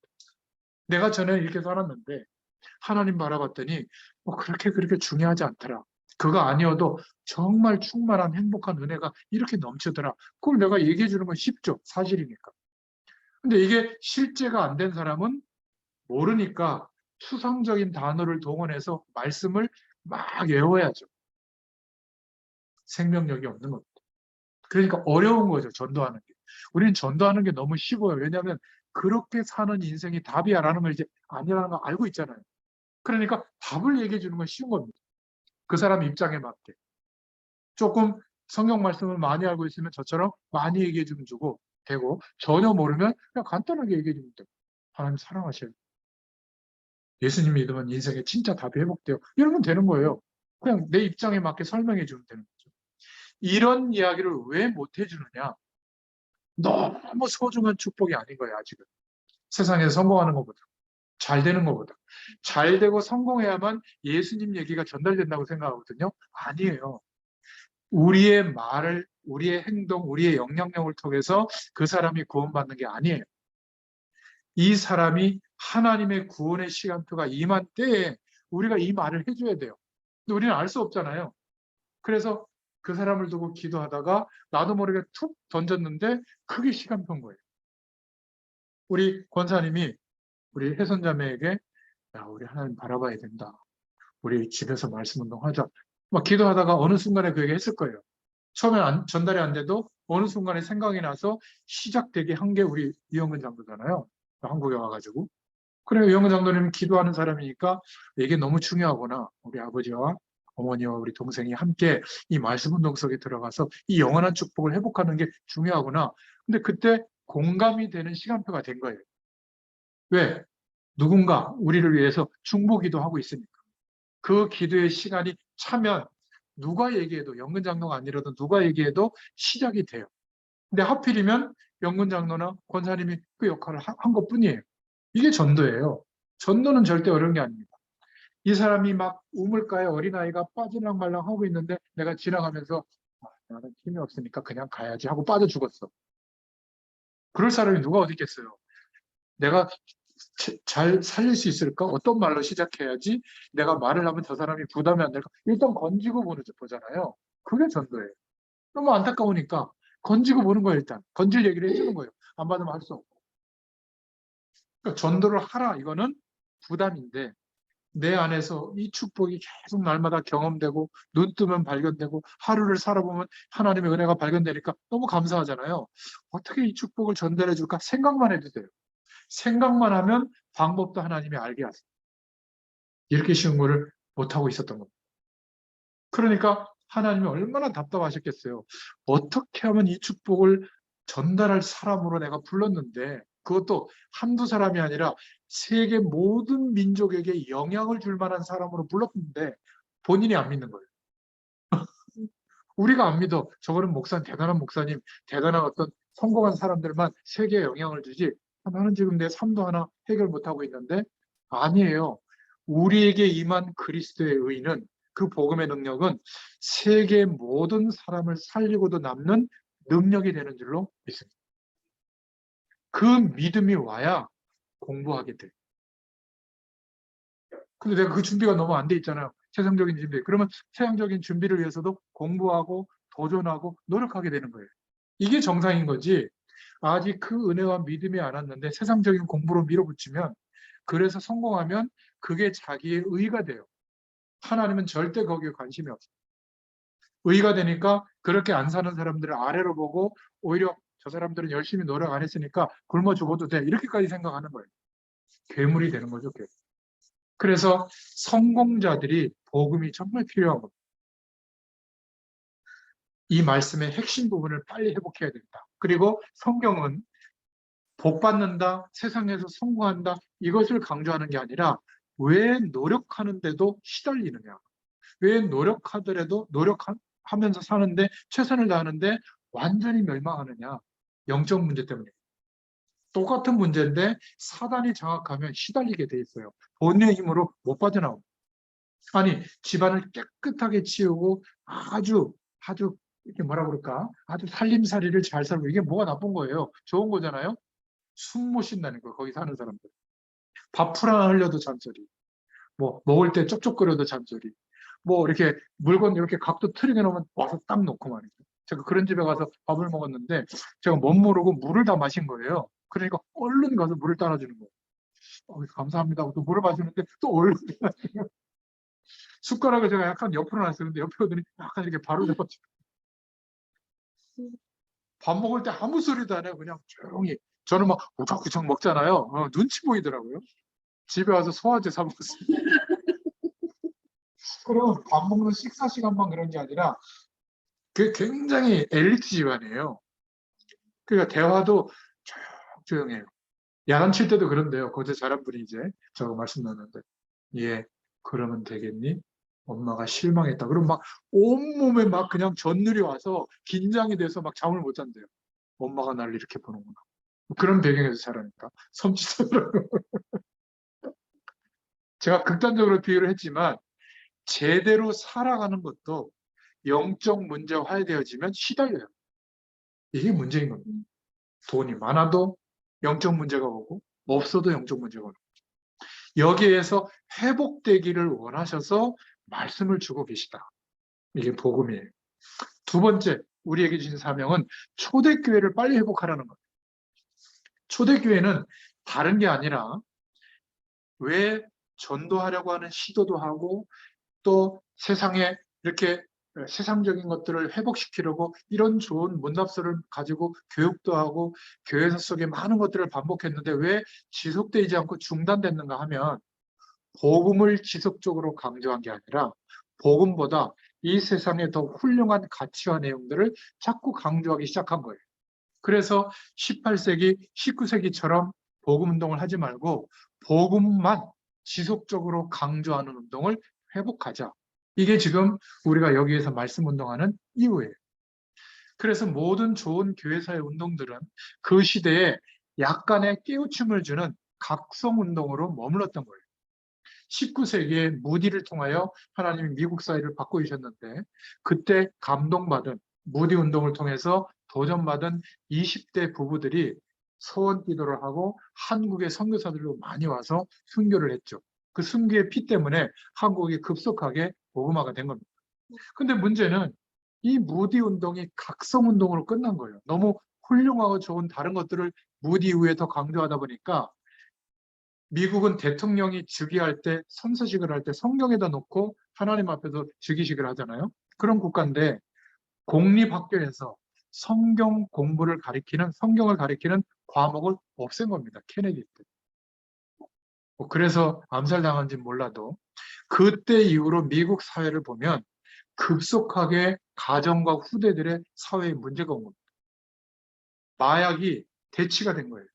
내가 전에 이렇게 살았는데 하나님 바라봤더니 그렇게 중요하지 않더라. 그거 아니어도 정말 충만한 행복한 은혜가 이렇게 넘치더라. 그걸 내가 얘기해 주는 건 쉽죠. 사실이니까. 근데 이게 실제가 안 된 사람은 모르니까 추상적인 단어를 동원해서 말씀을 막 외워야죠. 생명력이 없는 겁니다. 그러니까 어려운 거죠, 전도하는 게. 우리는 전도하는 게 너무 쉬워요. 왜냐하면 그렇게 사는 인생이 답이야라는 걸 이제 아니라는 걸 알고 있잖아요. 그러니까 답을 얘기해 주는 건 쉬운 겁니다. 그 사람 입장에 맞게. 조금 성경 말씀을 많이 알고 있으면 저처럼 많이 얘기해 주면 주고 되고, 전혀 모르면 그냥 간단하게 얘기해 주면 돼요. 하나님 사랑하셔요. 예수님 믿으면 인생에 진짜 답이 회복돼요. 이러면 되는 거예요. 그냥 내 입장에 맞게 설명해 주면 되는 거죠. 이런 이야기를 왜 못 해주느냐? 너무 소중한 축복이 아닌 거예요, 아직은. 세상에서 성공하는 것보다. 잘 되는 것보다. 잘 되고 성공해야만 예수님 얘기가 전달된다고 생각하거든요. 아니에요. 우리의 말을, 우리의 행동, 우리의 영향력을 통해서 그 사람이 구원받는 게 아니에요. 이 사람이 하나님의 구원의 시간표가 임한 때에 우리가 이 말을 해줘야 돼요. 근데 우리는 알 수 없잖아요. 그래서 그 사람을 두고 기도하다가 나도 모르게 툭 던졌는데 그게 시간표인 거예요. 우리 권사님이 우리 혜선자매에게 야, 우리 하나님 바라봐야 된다. 우리 집에서 말씀 운동하자. 막 기도하다가 어느 순간에 그 얘기 했을 거예요. 처음에 전달이 안 돼도 어느 순간에 생각이 나서 시작되게 한 게 우리 이영근 장로잖아요. 한국에 와가지고. 그래, 이영근 장로님 기도하는 사람이니까 이게 너무 중요하구나. 우리 아버지와 어머니와 우리 동생이 함께 이 말씀 운동 속에 들어가서 이 영원한 축복을 회복하는 게 중요하구나. 근데 그때 공감이 되는 시간표가 된 거예요. 왜? 누군가 우리를 위해서 중보기도 하고 있으니까. 그 기도의 시간이 차면 누가 얘기해도 영근 장로가 아니라도 누가 얘기해도 시작이 돼요. 근데 하필이면 영근 장로나 권사님이 그 역할을 한 것뿐이에요. 이게 전도예요. 전도는 절대 어려운 게 아닙니다. 이 사람이 막 우물가에 어린아이가 빠질랑 말랑 하고 있는데 내가 지나가면서 아, 나는 힘이 없으니까 그냥 가야지 하고 빠져 죽었어. 그럴 사람이 누가 어디 있겠어요. 내가 잘 살릴 수 있을까? 어떤 말로 시작해야지 내가 말을 하면 저 사람이 부담이 안 될까? 일단 건지고 보잖아요. 그게 전도예요. 너무 안타까우니까 건지고 보는 거예요, 일단. 건질 얘기를 해주는 거예요. 안 받으면 할 수 없고. 그러니까 전도를 하라, 이거는 부담인데 내 안에서 이 축복이 계속 날마다 경험되고 눈 뜨면 발견되고 하루를 살아보면 하나님의 은혜가 발견되니까 너무 감사하잖아요. 어떻게 이 축복을 전달해 줄까 생각만 해도 돼요. 생각만 하면 방법도 하나님이 알게 하세요. 이렇게 쉬운 거를 못하고 있었던 겁니다. 그러니까 하나님이 얼마나 답답하셨겠어요. 어떻게 하면 이 축복을 전달할 사람으로 내가 불렀는데 그것도 한두 사람이 아니라 세계 모든 민족에게 영향을 줄 만한 사람으로 불렀는데 본인이 안 믿는 거예요. 우리가 안 믿어. 저거는 목사님, 대단한 목사님, 대단한 어떤 성공한 사람들만 세계에 영향을 주지. 나는 지금 내 삶도 하나 해결 못하고 있는데 아니에요. 우리에게 임한 그리스도의 의는 그 복음의 능력은 세계 모든 사람을 살리고도 남는 능력이 되는 줄로 믿습니다. 그 믿음이 와야 공부하게 돼. 근데 내가 그 준비가 너무 안 돼 있잖아요. 세상적인 준비. 그러면 세상적인 준비를 위해서도 공부하고 도전하고 노력하게 되는 거예요. 이게 정상인 거지. 아직 그 은혜와 믿음이 안 왔는데 세상적인 공부로 밀어붙이면 그래서 성공하면 그게 자기의 의가 돼요. 하나님은 절대 거기에 관심이 없어요. 의가 되니까 그렇게 안 사는 사람들을 아래로 보고 오히려 저 사람들은 열심히 노력 안 했으니까 굶어 죽어도 돼. 이렇게까지 생각하는 거예요. 괴물이 되는 거죠. 괴물. 그래서 성공자들이 복음이 정말 필요한 겁니다. 이 말씀의 핵심 부분을 빨리 회복해야 된다. 그리고 성경은 복 받는다, 세상에서 성공한다, 이것을 강조하는 게 아니라 왜 노력하는데도 시달리느냐. 왜 노력하더라도 노력하면서 사는데 최선을 다하는데 완전히 멸망하느냐. 영적 문제 때문에. 똑같은 문제인데 사단이 장악하면 시달리게 돼 있어요. 본인의 힘으로 못 빠져나옵니다. 아니, 집안을 깨끗하게 치우고 아주 이렇게 뭐라 그럴까? 아주 살림살이를 잘 살고 이게 뭐가 나쁜 거예요? 좋은 거잖아요? 숨 못 쉰다는 거예요. 거기 사는 사람들. 밥 풀 하나 흘려도 잔소리. 뭐 먹을 때 쩝쩝거려도 잔소리. 뭐 이렇게 물건 이렇게 각도 틀리게 놓으면 와서 딱 놓고 말이죠. 제가 그런 집에 가서 밥을 먹었는데 제가 못 모르고 물을 다 마신 거예요. 그러니까 얼른 가서 물을 따라주는 거예요. 감사합니다 하고 또 물을 마시는데 또 얼른 숟가락을 제가 약간 옆으로 놨었는데 옆에 오더니 약간 이렇게 바로 잡아주고 밥 먹을 때 아무 소리도 안 해요. 그냥 조용히. 저는 막 우적우적 먹잖아요. 눈치 보이더라고요. 집에 와서 소화제 사 먹었습니다. 그럼 밥 먹는 식사 시간만 그런 게 아니라 그게 굉장히 엘리트 집안이에요. 그러니까 대화도 조용조용해요. 야단칠 때도 그런데요. 거제 잘한 분이 이제 저거 말씀 나눴는데 예, 그러면 되겠니? 엄마가 실망했다. 그럼 막 온몸에 막 그냥 전율이 와서 긴장이 돼서 막 잠을 못 잔대요. 엄마가 나를 이렇게 보는구나. 그런 배경에서 자라니까 섬찟하더라고요. 제가 극단적으로 비유를 했지만 제대로 살아가는 것도 영적 문제와 화해되어지면 시달려요. 이게 문제인 겁니다. 돈이 많아도 영적 문제가 오고 없어도 영적 문제가 오고 여기에서 회복되기를 원하셔서 말씀을 주고 계시다. 이게 복음이에요. 두 번째, 우리에게 주신 사명은 초대교회를 빨리 회복하라는 거예요. 초대교회는 다른 게 아니라 왜 전도하려고 하는 시도도 하고 또 세상에 이렇게 세상적인 것들을 회복시키려고 이런 좋은 문답서를 가지고 교육도 하고 교회사 속에 많은 것들을 반복했는데 왜 지속되지 않고 중단됐는가 하면 복음을 지속적으로 강조한 게 아니라 복음보다 이 세상에 더 훌륭한 가치와 내용들을 자꾸 강조하기 시작한 거예요. 그래서 18세기, 19세기처럼 복음 운동을 하지 말고 복음만 지속적으로 강조하는 운동을 회복하자. 이게 지금 우리가 여기에서 말씀 운동하는 이유예요. 그래서 모든 좋은 교회사의 운동들은 그 시대에 약간의 깨우침을 주는 각성 운동으로 머물렀던 거예요. 19세기에 무디를 통하여 하나님이 미국 사회를 바꾸셨는데 그때 감동받은 무디 운동을 통해서 도전받은 20대 부부들이 소원 기도를 하고 한국의 선교사들로 많이 와서 순교를 했죠. 그 순교의 피 때문에 한국이 급속하게 복음화가 된 겁니다. 근데 문제는 이 무디 운동이 각성 운동으로 끝난 거예요. 너무 훌륭하고 좋은 다른 것들을 무디 이후에 더 강조하다 보니까 미국은 대통령이 즉위할 때 선서식을 할 때 성경에다 놓고 하나님 앞에서 즉위식을 하잖아요. 그런 국가인데 공립학교에서 성경 공부를 가리키는 성경을 가리키는 과목을 없앤 겁니다. 케네디 때. 그래서 암살당한지 몰라도 그때 이후로 미국 사회를 보면 급속하게 가정과 후대들의 사회에 문제가 온 겁니다. 마약이 대치가 된 거예요.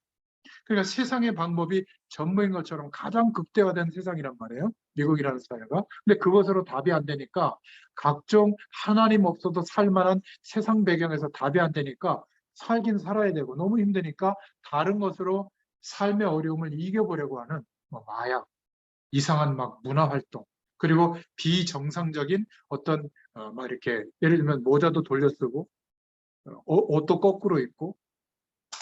그러니까 세상의 방법이 전부인 것처럼 가장 극대화된 세상이란 말이에요. 미국이라는 사회가. 근데 그것으로 답이 안 되니까 각종 하나님 없어도 살만한 세상 배경에서 답이 안 되니까 살긴 살아야 되고 너무 힘드니까 다른 것으로 삶의 어려움을 이겨보려고 하는 뭐 마약, 이상한 막 문화활동, 그리고 비정상적인 어떤 막 이렇게 예를 들면 모자도 돌려 쓰고 옷도 거꾸로 입고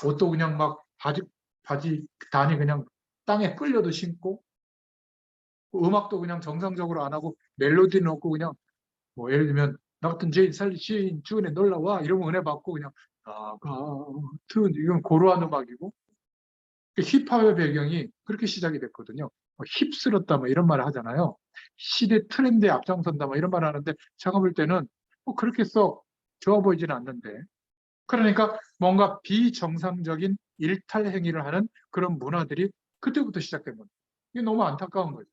옷도 그냥 막 바지 단이 그냥 땅에 끌려도 신고 음악도 그냥 정상적으로 안 하고 멜로디는 없고 그냥 뭐 예를 들면 나 같은 죄인 살리신 주은혜 놀라와 이러면 은혜 받고 그냥 나 같은 이건 고루한 음악이고 힙합의 배경이 그렇게 시작이 됐거든요. 힙스럽다 뭐 이런 말을 하잖아요. 시대 트렌드에 앞장선다 뭐 이런 말을 하는데 제가 볼 때는 뭐 그렇게 썩 좋아 보이지는 않는데 그러니까 뭔가 비정상적인 일탈 행위를 하는 그런 문화들이 그때부터 시작된 겁니다. 이게 너무 안타까운 거죠.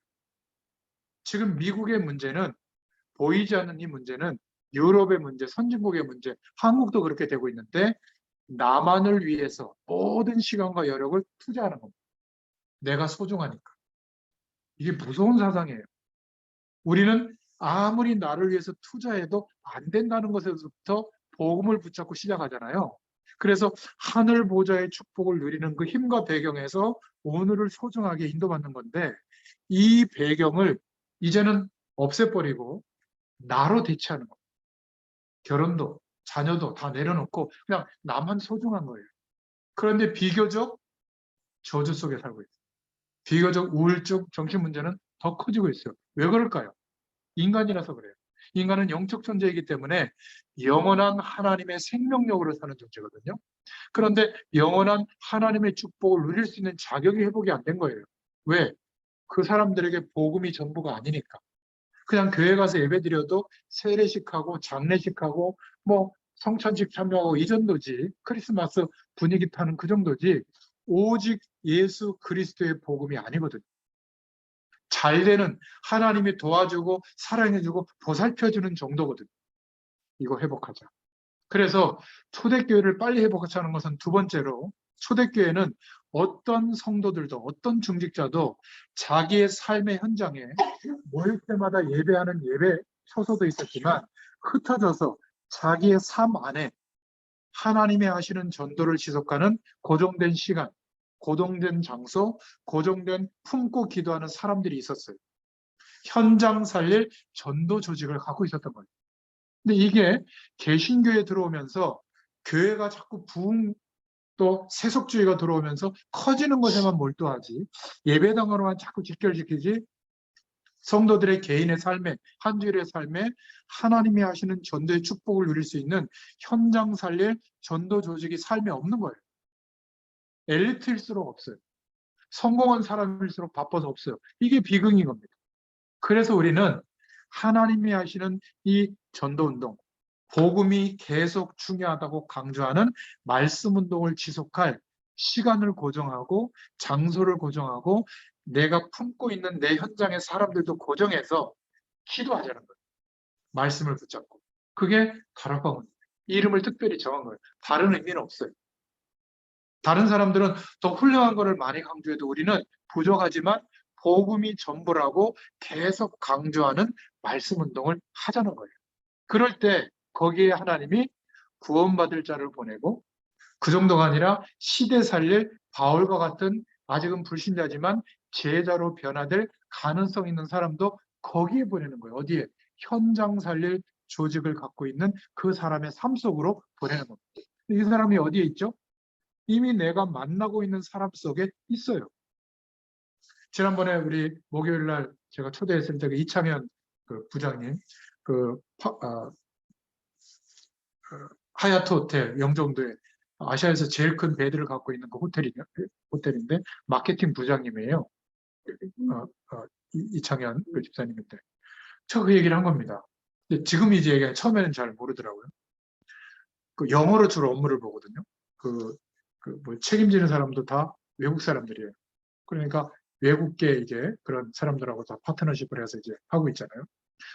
지금 미국의 문제는 보이지 않는 이 문제는 유럽의 문제, 선진국의 문제, 한국도 그렇게 되고 있는데 나만을 위해서 모든 시간과 여력을 투자하는 겁니다. 내가 소중하니까. 이게 무서운 사상이에요. 우리는 아무리 나를 위해서 투자해도 안 된다는 것에서부터 복음을 붙잡고 시작하잖아요. 그래서 하늘 보좌의 축복을 누리는 그 힘과 배경에서 오늘을 소중하게 인도받는 건데 이 배경을 이제는 없애버리고 나로 대체하는 겁니다. 결혼도 자녀도 다 내려놓고 그냥 나만 소중한 거예요. 그런데 비교적 저주 속에 살고 있어요. 비교적 우울증, 정신 문제는 더 커지고 있어요. 왜 그럴까요? 인간이라서 그래요. 인간은 영적 존재이기 때문에 영원한 하나님의 생명력으로 사는 존재거든요. 그런데 영원한 하나님의 축복을 누릴 수 있는 자격이 회복이 안 된 거예요. 왜? 그 사람들에게 복음이 전부가 아니니까. 그냥 교회 가서 예배드려도 세례식하고 장례식하고 뭐 성찬식 참여하고 이 정도지. 크리스마스 분위기 타는 그 정도지. 오직 예수 그리스도의 복음이 아니거든요. 잘 되는, 하나님이 도와주고 사랑해주고 보살펴주는 정도거든요. 이거 회복하자. 그래서 초대교회를 빨리 회복하자는 것은 두 번째로, 초대교회는 어떤 성도들도 어떤 중직자도 자기의 삶의 현장에 모일 때마다 예배하는 예배 초소도 있었지만 흩어져서 자기의 삶 안에 하나님이 하시는 전도를 지속하는 고정된 시간, 고정된 장소, 고정된 품고 기도하는 사람들이 있었어요. 현장 살릴 전도 조직을 갖고 있었던 거예요. 근데 이게 개신교에 들어오면서 교회가 자꾸 부흥, 또 세속주의가 들어오면서 커지는 것에만 몰두하지 예배당으로만 자꾸 직결시키지 성도들의 개인의 삶에, 한 주일의 삶에 하나님이 하시는 전도의 축복을 누릴 수 있는 현장 살릴 전도 조직이 삶에 없는 거예요. 엘리트일수록 없어요. 성공한 사람일수록 바빠서 없어요. 이게 비극인 겁니다. 그래서 우리는 하나님이 하시는 이 전도운동, 복음이 계속 중요하다고 강조하는 말씀 운동을 지속할 시간을 고정하고 장소를 고정하고 내가 품고 있는 내 현장의 사람들도 고정해서 기도하자는 거예요. 말씀을 붙잡고. 그게 다락방입니다. 이름을 특별히 정한 거예요. 다른 의미는 없어요. 다른 사람들은 더 훌륭한 것을 많이 강조해도 우리는 부족하지만 복음이 전부라고 계속 강조하는 말씀 운동을 하자는 거예요. 그럴 때 거기에 하나님이 구원받을 자를 보내고 그 정도가 아니라 시대 살릴 바울과 같은 아직은 불신자지만 제자로 변화될 가능성 있는 사람도 거기에 보내는 거예요. 어디에? 현장 살릴 조직을 갖고 있는 그 사람의 삶 속으로 보내는 겁니다. 이 사람이 어디에 있죠? 이미 내가 만나고 있는 사람 속에 있어요. 지난번에 우리 목요일 날 제가 초대했을 때 이창현 그 부장님, 그 하얏트 호텔 영종도에 아시아에서 제일 큰 베드를 갖고 있는 그 호텔인데 마케팅 부장님이에요. 이창현 그 집사님인데 저 그 얘기를 한 겁니다. 근데 지금 이제 얘기가 처음에는 잘 모르더라고요. 그 영어로 주로 업무를 보거든요. 뭐 책임지는 사람도 다 외국 사람들이에요. 그러니까 외국계 이제 그런 사람들하고 다 파트너십을 해서 이제 하고 있잖아요.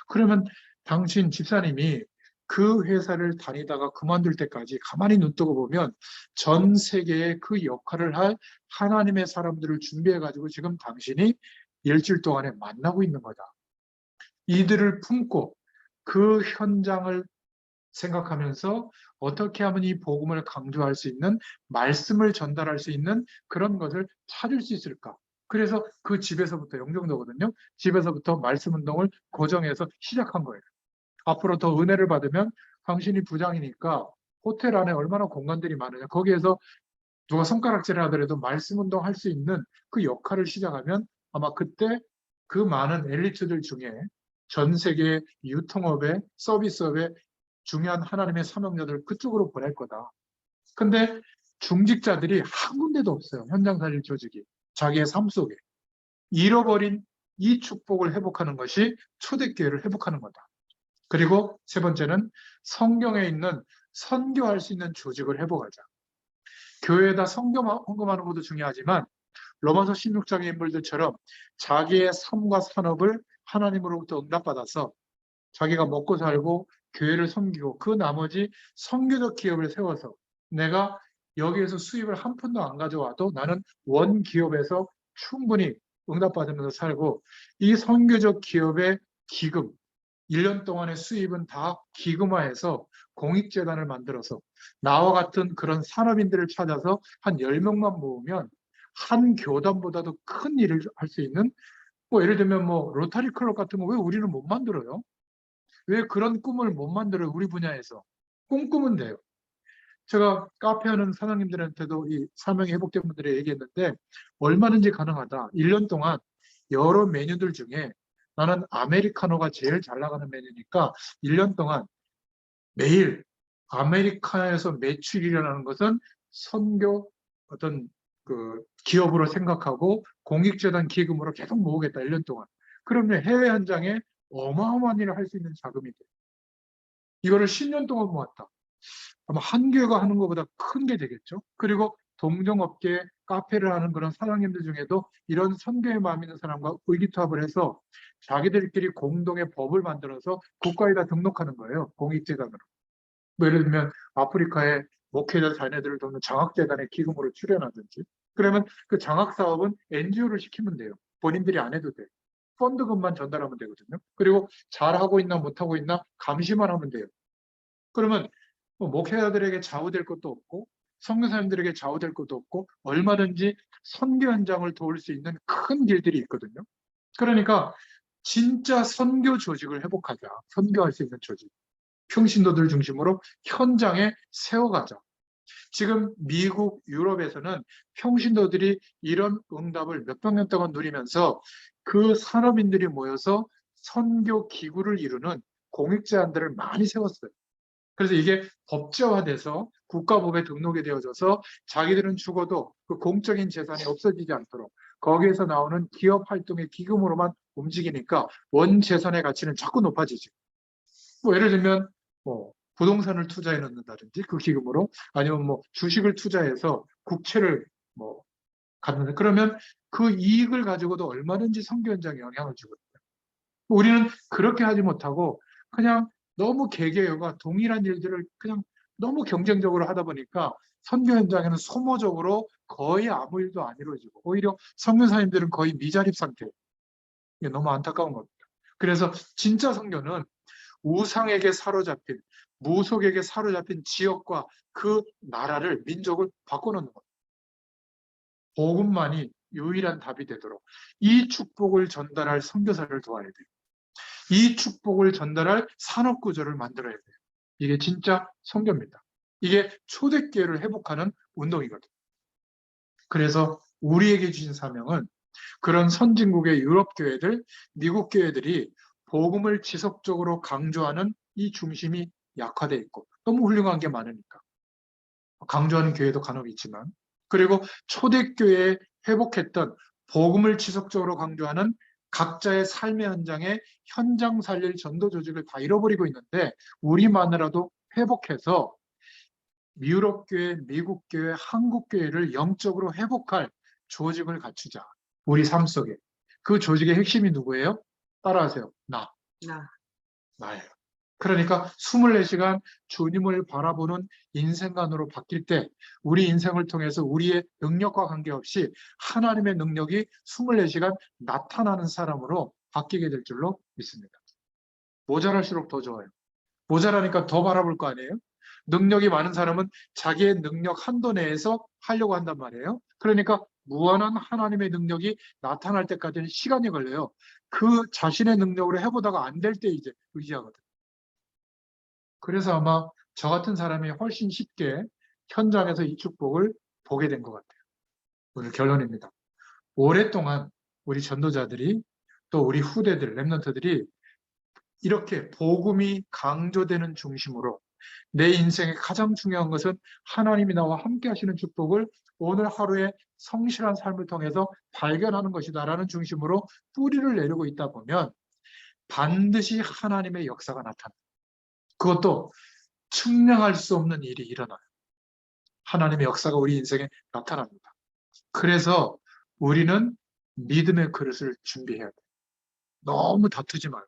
그러면 당신 집사님이 그 회사를 다니다가 그만둘 때까지 가만히 눈 뜨고 보면 전 세계에 그 역할을 할 하나님의 사람들을 준비해가지고 지금 당신이 일주일 동안에 만나고 있는 거다. 이들을 품고 그 현장을 생각하면서 어떻게 하면 이 복음을 강조할 수 있는, 말씀을 전달할 수 있는 그런 것을 찾을 수 있을까? 그래서 그 집에서부터, 영종도거든요. 집에서부터 말씀 운동을 고정해서 시작한 거예요. 앞으로 더 은혜를 받으면 당신이 부장이니까 호텔 안에 얼마나 공간들이 많으냐. 거기에서 누가 손가락질을 하더라도 말씀 운동 할 수 있는 그 역할을 시작하면 아마 그때 그 많은 엘리트들 중에 전 세계 유통업에, 서비스업에 중요한 하나님의 사명자들 그쪽으로 보낼 거다. 근데 중직자들이 한 군데도 없어요. 현장 살릴 조직이. 자기의 삶 속에. 잃어버린 이 축복을 회복하는 것이 초대교회를 회복하는 거다. 그리고 세 번째는 성경에 있는 선교할 수 있는 조직을 회복하자. 교회에다 성경 헌금하는 것도 중요하지만 로마서 16장의 인물들처럼 자기의 삶과 산업을 하나님으로부터 응답받아서 자기가 먹고 살고 교회를 섬기고 그 나머지 선교적 기업을 세워서 내가 여기에서 수입을 한 푼도 안 가져와도 나는 원 기업에서 충분히 응답받으면서 살고 이 선교적 기업의 기금, 1년 동안의 수입은 다 기금화해서 공익재단을 만들어서 나와 같은 그런 산업인들을 찾아서 한 10명만 모으면 한 교단보다도 큰 일을 할 수 있는, 뭐 예를 들면 뭐 로타리 클럽 같은 거 왜 우리는 못 만들어요? 왜 그런 꿈을 못 만들어요? 우리 분야에서. 꿈꾸면 돼요. 제가 카페 하는 사장님들한테도 이 사명이 회복된 분들이 얘기했는데 얼마든지 가능하다. 1년 동안 여러 메뉴들 중에 나는 아메리카노가 제일 잘 나가는 메뉴니까 1년 동안 매일 아메리카노에서 매출이 일어나는 것은 선교 어떤 그 기업으로 생각하고 공익재단 기금으로 계속 모으겠다 1년 동안. 그러면 해외 현장에 어마어마한 일을 할 수 있는 자금이 돼. 이거를 10년 동안 모았다. 아마 한 교회가 하는 것보다 큰 게 되겠죠. 그리고 동종업계 카페를 하는 그런 사장님들 중에도 이런 선교의 마음 있는 사람과 의기투합을 해서 자기들끼리 공동의 법을 만들어서 국가에다 등록하는 거예요. 공익재단으로. 뭐 예를 들면 아프리카의 목회자 자녀들을 돕는 장학재단의 기금으로 출연하든지, 그러면 그 장학사업은 NGO를 시키면 돼요. 본인들이 안 해도 돼. 펀드금만 전달하면 되거든요. 그리고 잘하고 있나 못하고 있나 감시만 하면 돼요. 그러면 뭐 목회자들에게 좌우될 것도 없고 선교사님들에게 좌우될 것도 없고 얼마든지 선교 현장을 도울 수 있는 큰 길들이 있거든요. 그러니까 진짜 선교 조직을 회복하자. 선교할 수 있는 조직. 평신도들 중심으로 현장에 세워가자. 지금 미국, 유럽에서는 평신도들이 이런 응답을 몇백 년 동안 누리면서 그 산업인들이 모여서 선교 기구를 이루는 공익 제안들을 많이 세웠어요. 그래서 이게 법제화돼서 국가법에 등록이 되어져서 자기들은 죽어도 그 공적인 재산이 없어지지 않도록 거기에서 나오는 기업 활동의 기금으로만 움직이니까 원 재산의 가치는 자꾸 높아지죠. 뭐 예를 들면 뭐 부동산을 투자해 놓는다든지 그 기금으로, 아니면 뭐 주식을 투자해서 국채를 뭐 갖는다. 그러면 그 이익을 가지고도 얼마든지 선교 현장에 영향을 주거든요. 우리는 그렇게 하지 못하고 그냥 너무 개개여가 동일한 일들을 그냥 너무 경쟁적으로 하다 보니까 선교 현장에는 소모적으로 거의 아무 일도 안 이루어지고 오히려 선교사님들은 거의 미자립 상태예요. 이게 너무 안타까운 겁니다. 그래서 진짜 선교는 우상에게 사로잡힌, 무속에게 사로잡힌 지역과 그 나라를, 민족을 바꿔놓는 겁니다. 복음만이 유일한 답이 되도록 이 축복을 전달할 선교사를 도와야 돼요. 이 축복을 전달할 산업구조를 만들어야 돼요. 이게 진짜 선교입니다. 이게 초대교회를 회복하는 운동이거든요. 그래서 우리에게 주신 사명은 그런 선진국의 유럽 교회들, 미국 교회들이 복음을 지속적으로 강조하는 이 중심이 약화돼 있고 너무 훌륭한 게 많으니까 강조하는 교회도 간혹 있지만, 그리고 초대교회에 회복했던 복음을 지속적으로 강조하는 각자의 삶의 현장에 현장 살릴 전도 조직을 다 잃어버리고 있는데 우리마누라도 회복해서 유럽 교회, 미국 교회, 한국 교회를 영적으로 회복할 조직을 갖추자. 우리 삶 속에. 그 조직의 핵심이 누구예요? 따라하세요. 나예요. 그러니까 24시간 주님을 바라보는 인생관으로 바뀔 때 우리 인생을 통해서 우리의 능력과 관계없이 하나님의 능력이 24시간 나타나는 사람으로 바뀌게 될 줄로 믿습니다. 모자랄수록 더 좋아요. 모자라니까 더 바라볼 거 아니에요? 능력이 많은 사람은 자기의 능력 한도 내에서 하려고 한단 말이에요. 그러니까 무한한 하나님의 능력이 나타날 때까지는 시간이 걸려요. 그 자신의 능력으로 해보다가 안 될 때 이제 의지하거든요. 그래서 아마 저 같은 사람이 훨씬 쉽게 현장에서 이 축복을 보게 된 것 같아요. 오늘 결론입니다. 오랫동안 우리 전도자들이 또 우리 후대들, 랩런트들이 이렇게 복음이 강조되는 중심으로 내 인생의 가장 중요한 것은 하나님이 나와 함께 하시는 축복을 오늘 하루의 성실한 삶을 통해서 발견하는 것이다라는 중심으로 뿌리를 내리고 있다 보면 반드시 하나님의 역사가 나타납니다. 그것도 측량할 수 없는 일이 일어나요. 하나님의 역사가 우리 인생에 나타납니다. 그래서 우리는 믿음의 그릇을 준비해야 돼요. 너무 다투지 말고,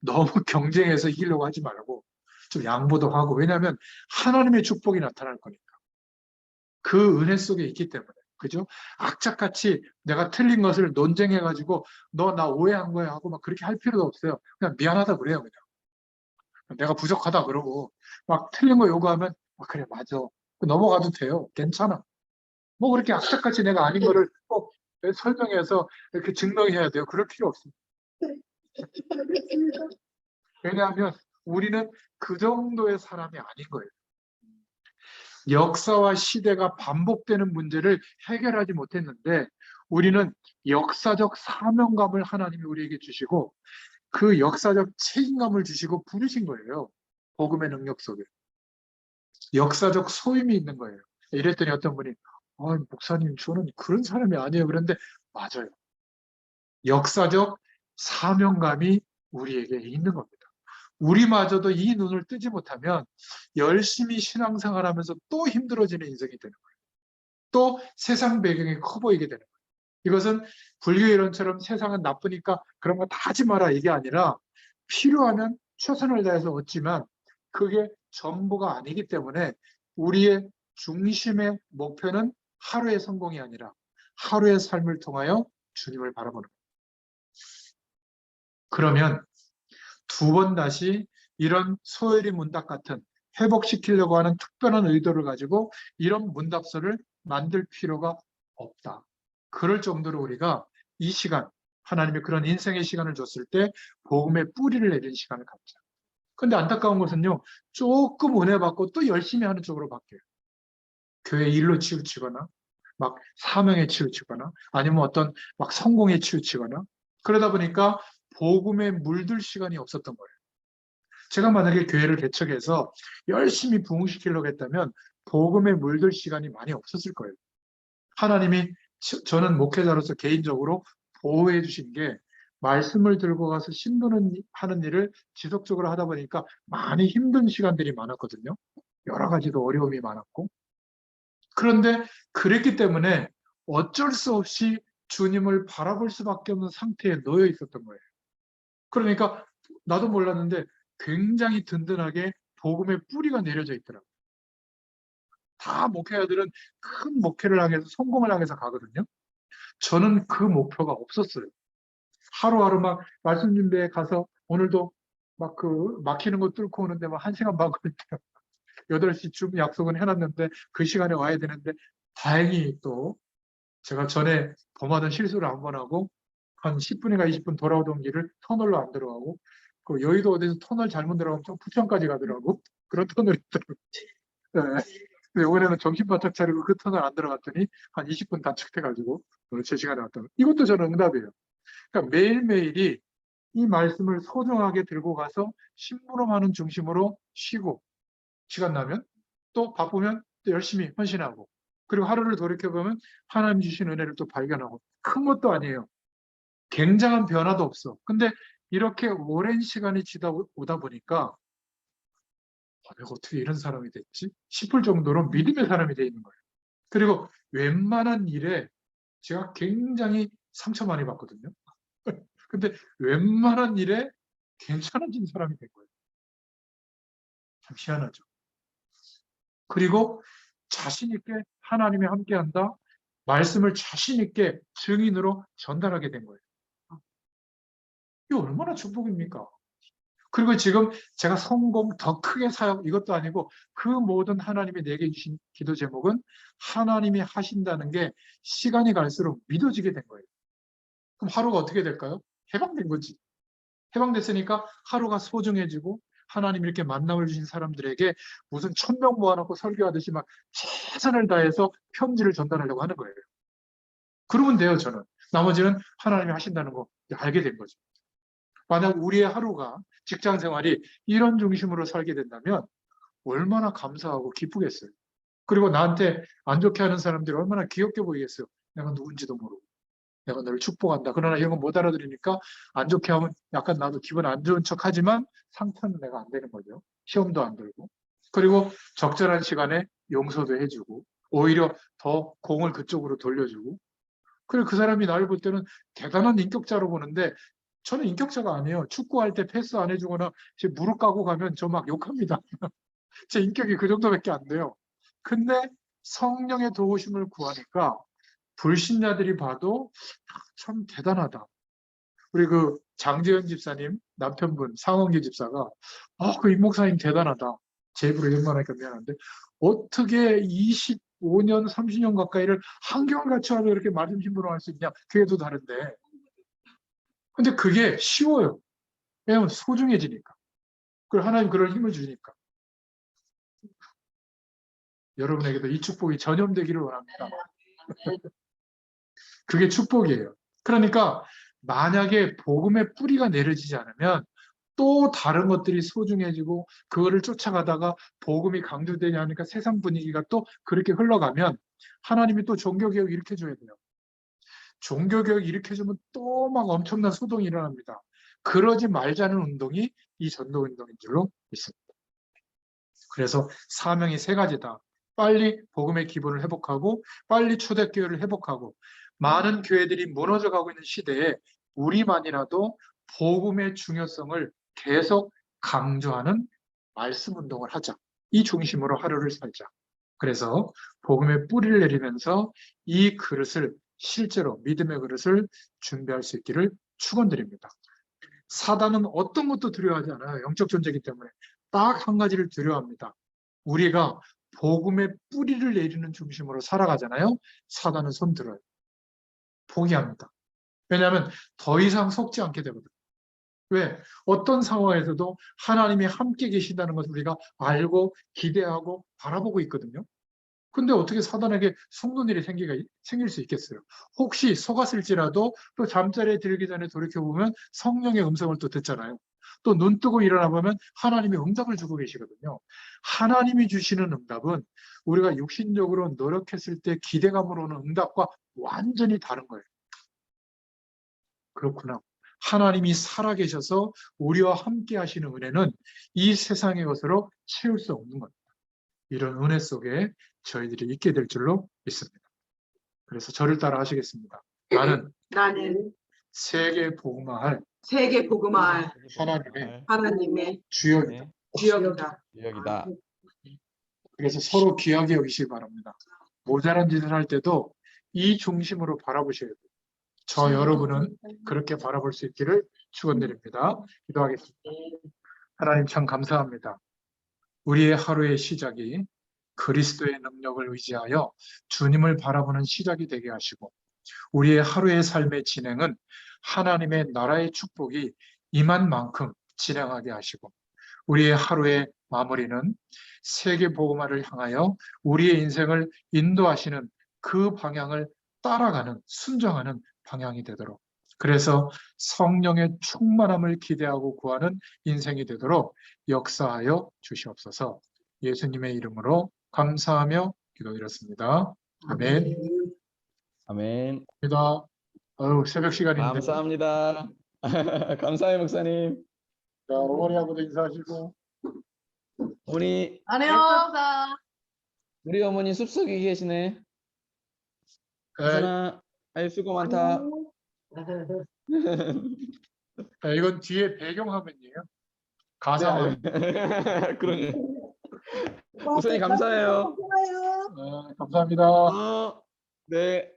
너무 경쟁해서 이기려고 하지 말고 좀 양보도 하고, 왜냐하면 하나님의 축복이 나타날 거니까. 그 은혜 속에 있기 때문에. 그죠? 악착같이 내가 틀린 것을 논쟁해가지고 너 나 오해한 거야 하고 막 그렇게 할 필요도 없어요. 그냥 미안하다 그래요. 그냥 내가 부족하다 그러고 막 틀린 거 요구하면 그래 맞아 넘어가도 돼요. 괜찮아. 뭐 그렇게 악착같이 내가 아닌 거를 꼭 설명해서 이렇게 증명해야 돼요. 그럴 필요 없습니다. 왜냐하면 우리는 그 정도의 사람이 아닌 거예요. 역사와 시대가 반복되는 문제를 해결하지 못했는데 우리는 역사적 사명감을 하나님이 우리에게 주시고 그 역사적 책임감을 주시고 부르신 거예요. 복음의 능력 속에. 역사적 소임이 있는 거예요. 이랬더니 어떤 분이 목사님 저는 그런 사람이 아니에요. 그런데 맞아요. 역사적 사명감이 우리에게 있는 겁니다. 우리마저도 이 눈을 뜨지 못하면 열심히 신앙생활하면서 또 힘들어지는 인생이 되는 거예요. 또 세상 배경이 커 보이게 되는 거예요. 이것은 불교 이론처럼 세상은 나쁘니까 그런 거 다 하지 마라 이게 아니라 필요하면 최선을 다해서 얻지만 그게 전부가 아니기 때문에 우리의 중심의 목표는 하루의 성공이 아니라 하루의 삶을 통하여 주님을 바라보는 거예요. 그러면 두 번 다시 이런 소열이 문답 같은 회복시키려고 하는 특별한 의도를 가지고 이런 문답서를 만들 필요가 없다. 그럴 정도로 우리가 이 시간, 하나님이 그런 인생의 시간을 줬을 때 복음의 뿌리를 내리는 시간을 갖자. 근데 안타까운 것은요, 조금 은혜 받고 또 열심히 하는 쪽으로 바뀌어요. 교회 일로 치우치거나, 막 사명에 치우치거나, 아니면 어떤 막 성공에 치우치거나, 그러다 보니까 복음에 물들 시간이 없었던 거예요. 제가 만약에 교회를 개척해서 열심히 부흥시키려고 했다면 복음에 물들 시간이 많이 없었을 거예요. 하나님이 저는 목회자로서 개인적으로 보호해 주신 게 말씀을 들고 가서 신도는 하는 일을 지속적으로 하다 보니까 많이 힘든 시간들이 많았거든요. 여러 가지로 어려움이 많았고. 그런데 그랬기 때문에 어쩔 수 없이 주님을 바라볼 수밖에 없는 상태에 놓여 있었던 거예요. 그러니까 나도 몰랐는데 굉장히 든든하게 복음의 뿌리가 내려져 있더라고요. 다 목회자들은 큰 목회를 향해서 성공을 향해서 가거든요. 저는 그 목표가 없었어요. 하루하루 막 말씀 준비에 가서 오늘도 막 그 막히는 거 뚫고 오는데 막 1시간 반 걸려요. 8시쯤 약속은 해놨는데 그 시간에 와야 되는데 다행히 또 제가 전에 범하던 실수를 한 번 하고 한 10분인가 20분 돌아오던 길을 터널로 안 들어가고 그 여의도 어디서 터널 잘못 들어가면 좀 부천까지 가더라고. 그런 터널이 있더라고요. 네. 이번에는 정신 바짝 차리고 그 터널 안 들어갔더니 한 20분 단축돼가지고 오늘 제 시간에 왔다. 이것도 저는 응답이에요. 그러니까 매일매일이 이 말씀을 소중하게 들고 가서 심부름하는 중심으로 쉬고 시간 나면 또 바쁘면 또 열심히 헌신하고 그리고 하루를 돌이켜보면 하나님 주신 은혜를 또 발견하고 큰 것도 아니에요. 굉장한 변화도 없어. 근데 이렇게 오랜 시간이 지다 오다 보니까 내가 어떻게 이런 사람이 됐지? 싶을 정도로 믿음의 사람이 돼 있는 거예요. 그리고 웬만한 일에 제가 굉장히 상처 많이 받거든요. 근데 웬만한 일에 괜찮아진 사람이 된 거예요. 참 희한하죠. 그리고 자신 있게 하나님이 함께한다. 말씀을 자신 있게 증인으로 전달하게 된 거예요. 이게 얼마나 축복입니까? 그리고 지금 제가 성공, 더 크게 사역 이것도 아니고 그 모든 하나님이 내게 주신 기도 제목은 하나님이 하신다는 게 시간이 갈수록 믿어지게 된 거예요. 그럼 하루가 어떻게 될까요? 해방된 거지. 해방됐으니까 하루가 소중해지고 하나님 이렇게 만남을 주신 사람들에게 무슨 1,000명 모아놓고 설교하듯이 막 최선을 다해서 편지를 전달하려고 하는 거예요. 그러면 돼요, 저는. 나머지는 하나님이 하신다는 거 알게 된 거죠. 만약 우리의 하루가 직장 생활이 이런 중심으로 살게 된다면 얼마나 감사하고 기쁘겠어요. 그리고 나한테 안 좋게 하는 사람들이 얼마나 귀엽게 보이겠어요. 내가 누군지도 모르고. 내가 너를 축복한다. 그러나 이런 거 못 알아들으니까 안 좋게 하면 약간 나도 기분 안 좋은 척 하지만 상처는 내가 안 되는 거죠. 시험도 안 들고. 그리고 적절한 시간에 용서도 해주고 오히려 더 공을 그쪽으로 돌려주고 그리고 그 사람이 나를 볼 때는 대단한 인격자로 보는데 저는 인격자가 아니에요. 축구할 때 패스 안 해주거나 제 무릎 까고 가면 저 막 욕합니다. 제 인격이 그 정도밖에 안 돼요. 근데 성령의 도우심을 구하니까 불신자들이 봐도 참 대단하다. 우리 그 장재현 집사님 남편분 상원기 집사가 그 임 목사님 대단하다. 제 입으로 이런 말 하니까 미안한데 어떻게 25년 30년 가까이를 한결같이 하고 이렇게 말씀 심부름 할 수 있냐. 교회도 다른데. 근데 그게 쉬워요. 왜냐하면 소중해지니까. 그리고 하나님 그럴 힘을 주니까. 여러분에게도 이 축복이 전염되기를 원합니다. 그게 축복이에요. 그러니까 만약에 복음의 뿌리가 내려지지 않으면 또 다른 것들이 소중해지고 그거를 쫓아가다가 복음이 강조되지 않으니까 세상 분위기가 또 그렇게 흘러가면 하나님이 또 종교개혁 일으켜줘야 돼요. 종교개혁 일으켜주면 또 막 엄청난 소동이 일어납니다. 그러지 말자는 운동이 이 전도운동인 줄로 믿습니다. 그래서 사명이 세 가지다. 빨리 복음의 기본을 회복하고 빨리 초대교회를 회복하고 많은 교회들이 무너져가고 있는 시대에 우리만이라도 복음의 중요성을 계속 강조하는 말씀 운동을 하자. 이 중심으로 하루를 살자. 그래서 복음의 뿌리를 내리면서 이 그릇을 실제로 믿음의 그릇을 준비할 수 있기를 축원드립니다. 사단은 어떤 것도 두려워하지 않아요. 영적 존재이기 때문에 딱 한 가지를 두려워합니다. 우리가 복음의 뿌리를 내리는 중심으로 살아가잖아요. 사단은 손 들어요. 포기합니다. 왜냐하면 더 이상 속지 않게 되거든요. 왜? 어떤 상황에서도 하나님이 함께 계신다는 것을 우리가 알고 기대하고 바라보고 있거든요. 근데 어떻게 사단에게 속는 일이 생길 수 있겠어요? 혹시 속았을지라도 또 잠자리에 들기 전에 돌이켜보면 성령의 음성을 또 듣잖아요. 또 눈 뜨고 일어나 보면 하나님이 응답을 주고 계시거든요. 하나님이 주시는 응답은 우리가 육신적으로 노력했을 때 기대감으로 오는 응답과 완전히 다른 거예요. 그렇구나. 하나님이 살아계셔서 우리와 함께 하시는 은혜는 이 세상의 것으로 채울 수 없는 겁니다. 이런 은혜 속에 저희들이 있게 될 줄로 믿습니다. 그래서 저를 따라 하시겠습니다. 나는 세계 복음화할 하나님의 주역이다. 유역이다. 그래서 서로 귀하게 여기시기 바랍니다. 모자란 짓을 할 때도 이 중심으로 바라보셔야 돼요. 저 여러분은 그렇게 바라볼 수 있기를 축원드립니다. 기도하겠습니다. 하나님 참 감사합니다. 우리의 하루의 시작이 그리스도의 능력을 의지하여 주님을 바라보는 시작이 되게 하시고 우리의 하루의 삶의 진행은 하나님의 나라의 축복이 임한 만큼 진행하게 하시고 우리의 하루의 마무리는 세계 복음화를 향하여 우리의 인생을 인도하시는 그 방향을 따라가는 순종하는 방향이 되도록 그래서 성령의 충만함을 기대하고 구하는 인생이 되도록 역사하여 주시옵소서. 예수님의 이름으로 감사하며 기도드렸습니다. 아멘. 아멘. 새벽 시간인데. 감사합니다. 감사해요, 목사님. 자, 어머니하고도 인사하시고. 우리 어머니 숲속에 계시네. 하선아, 아유 수고 많다. 이건 뒤에 배경화면이에요. 가상화면. 그러네. 목사님 감사해요. 감사합니다. 네.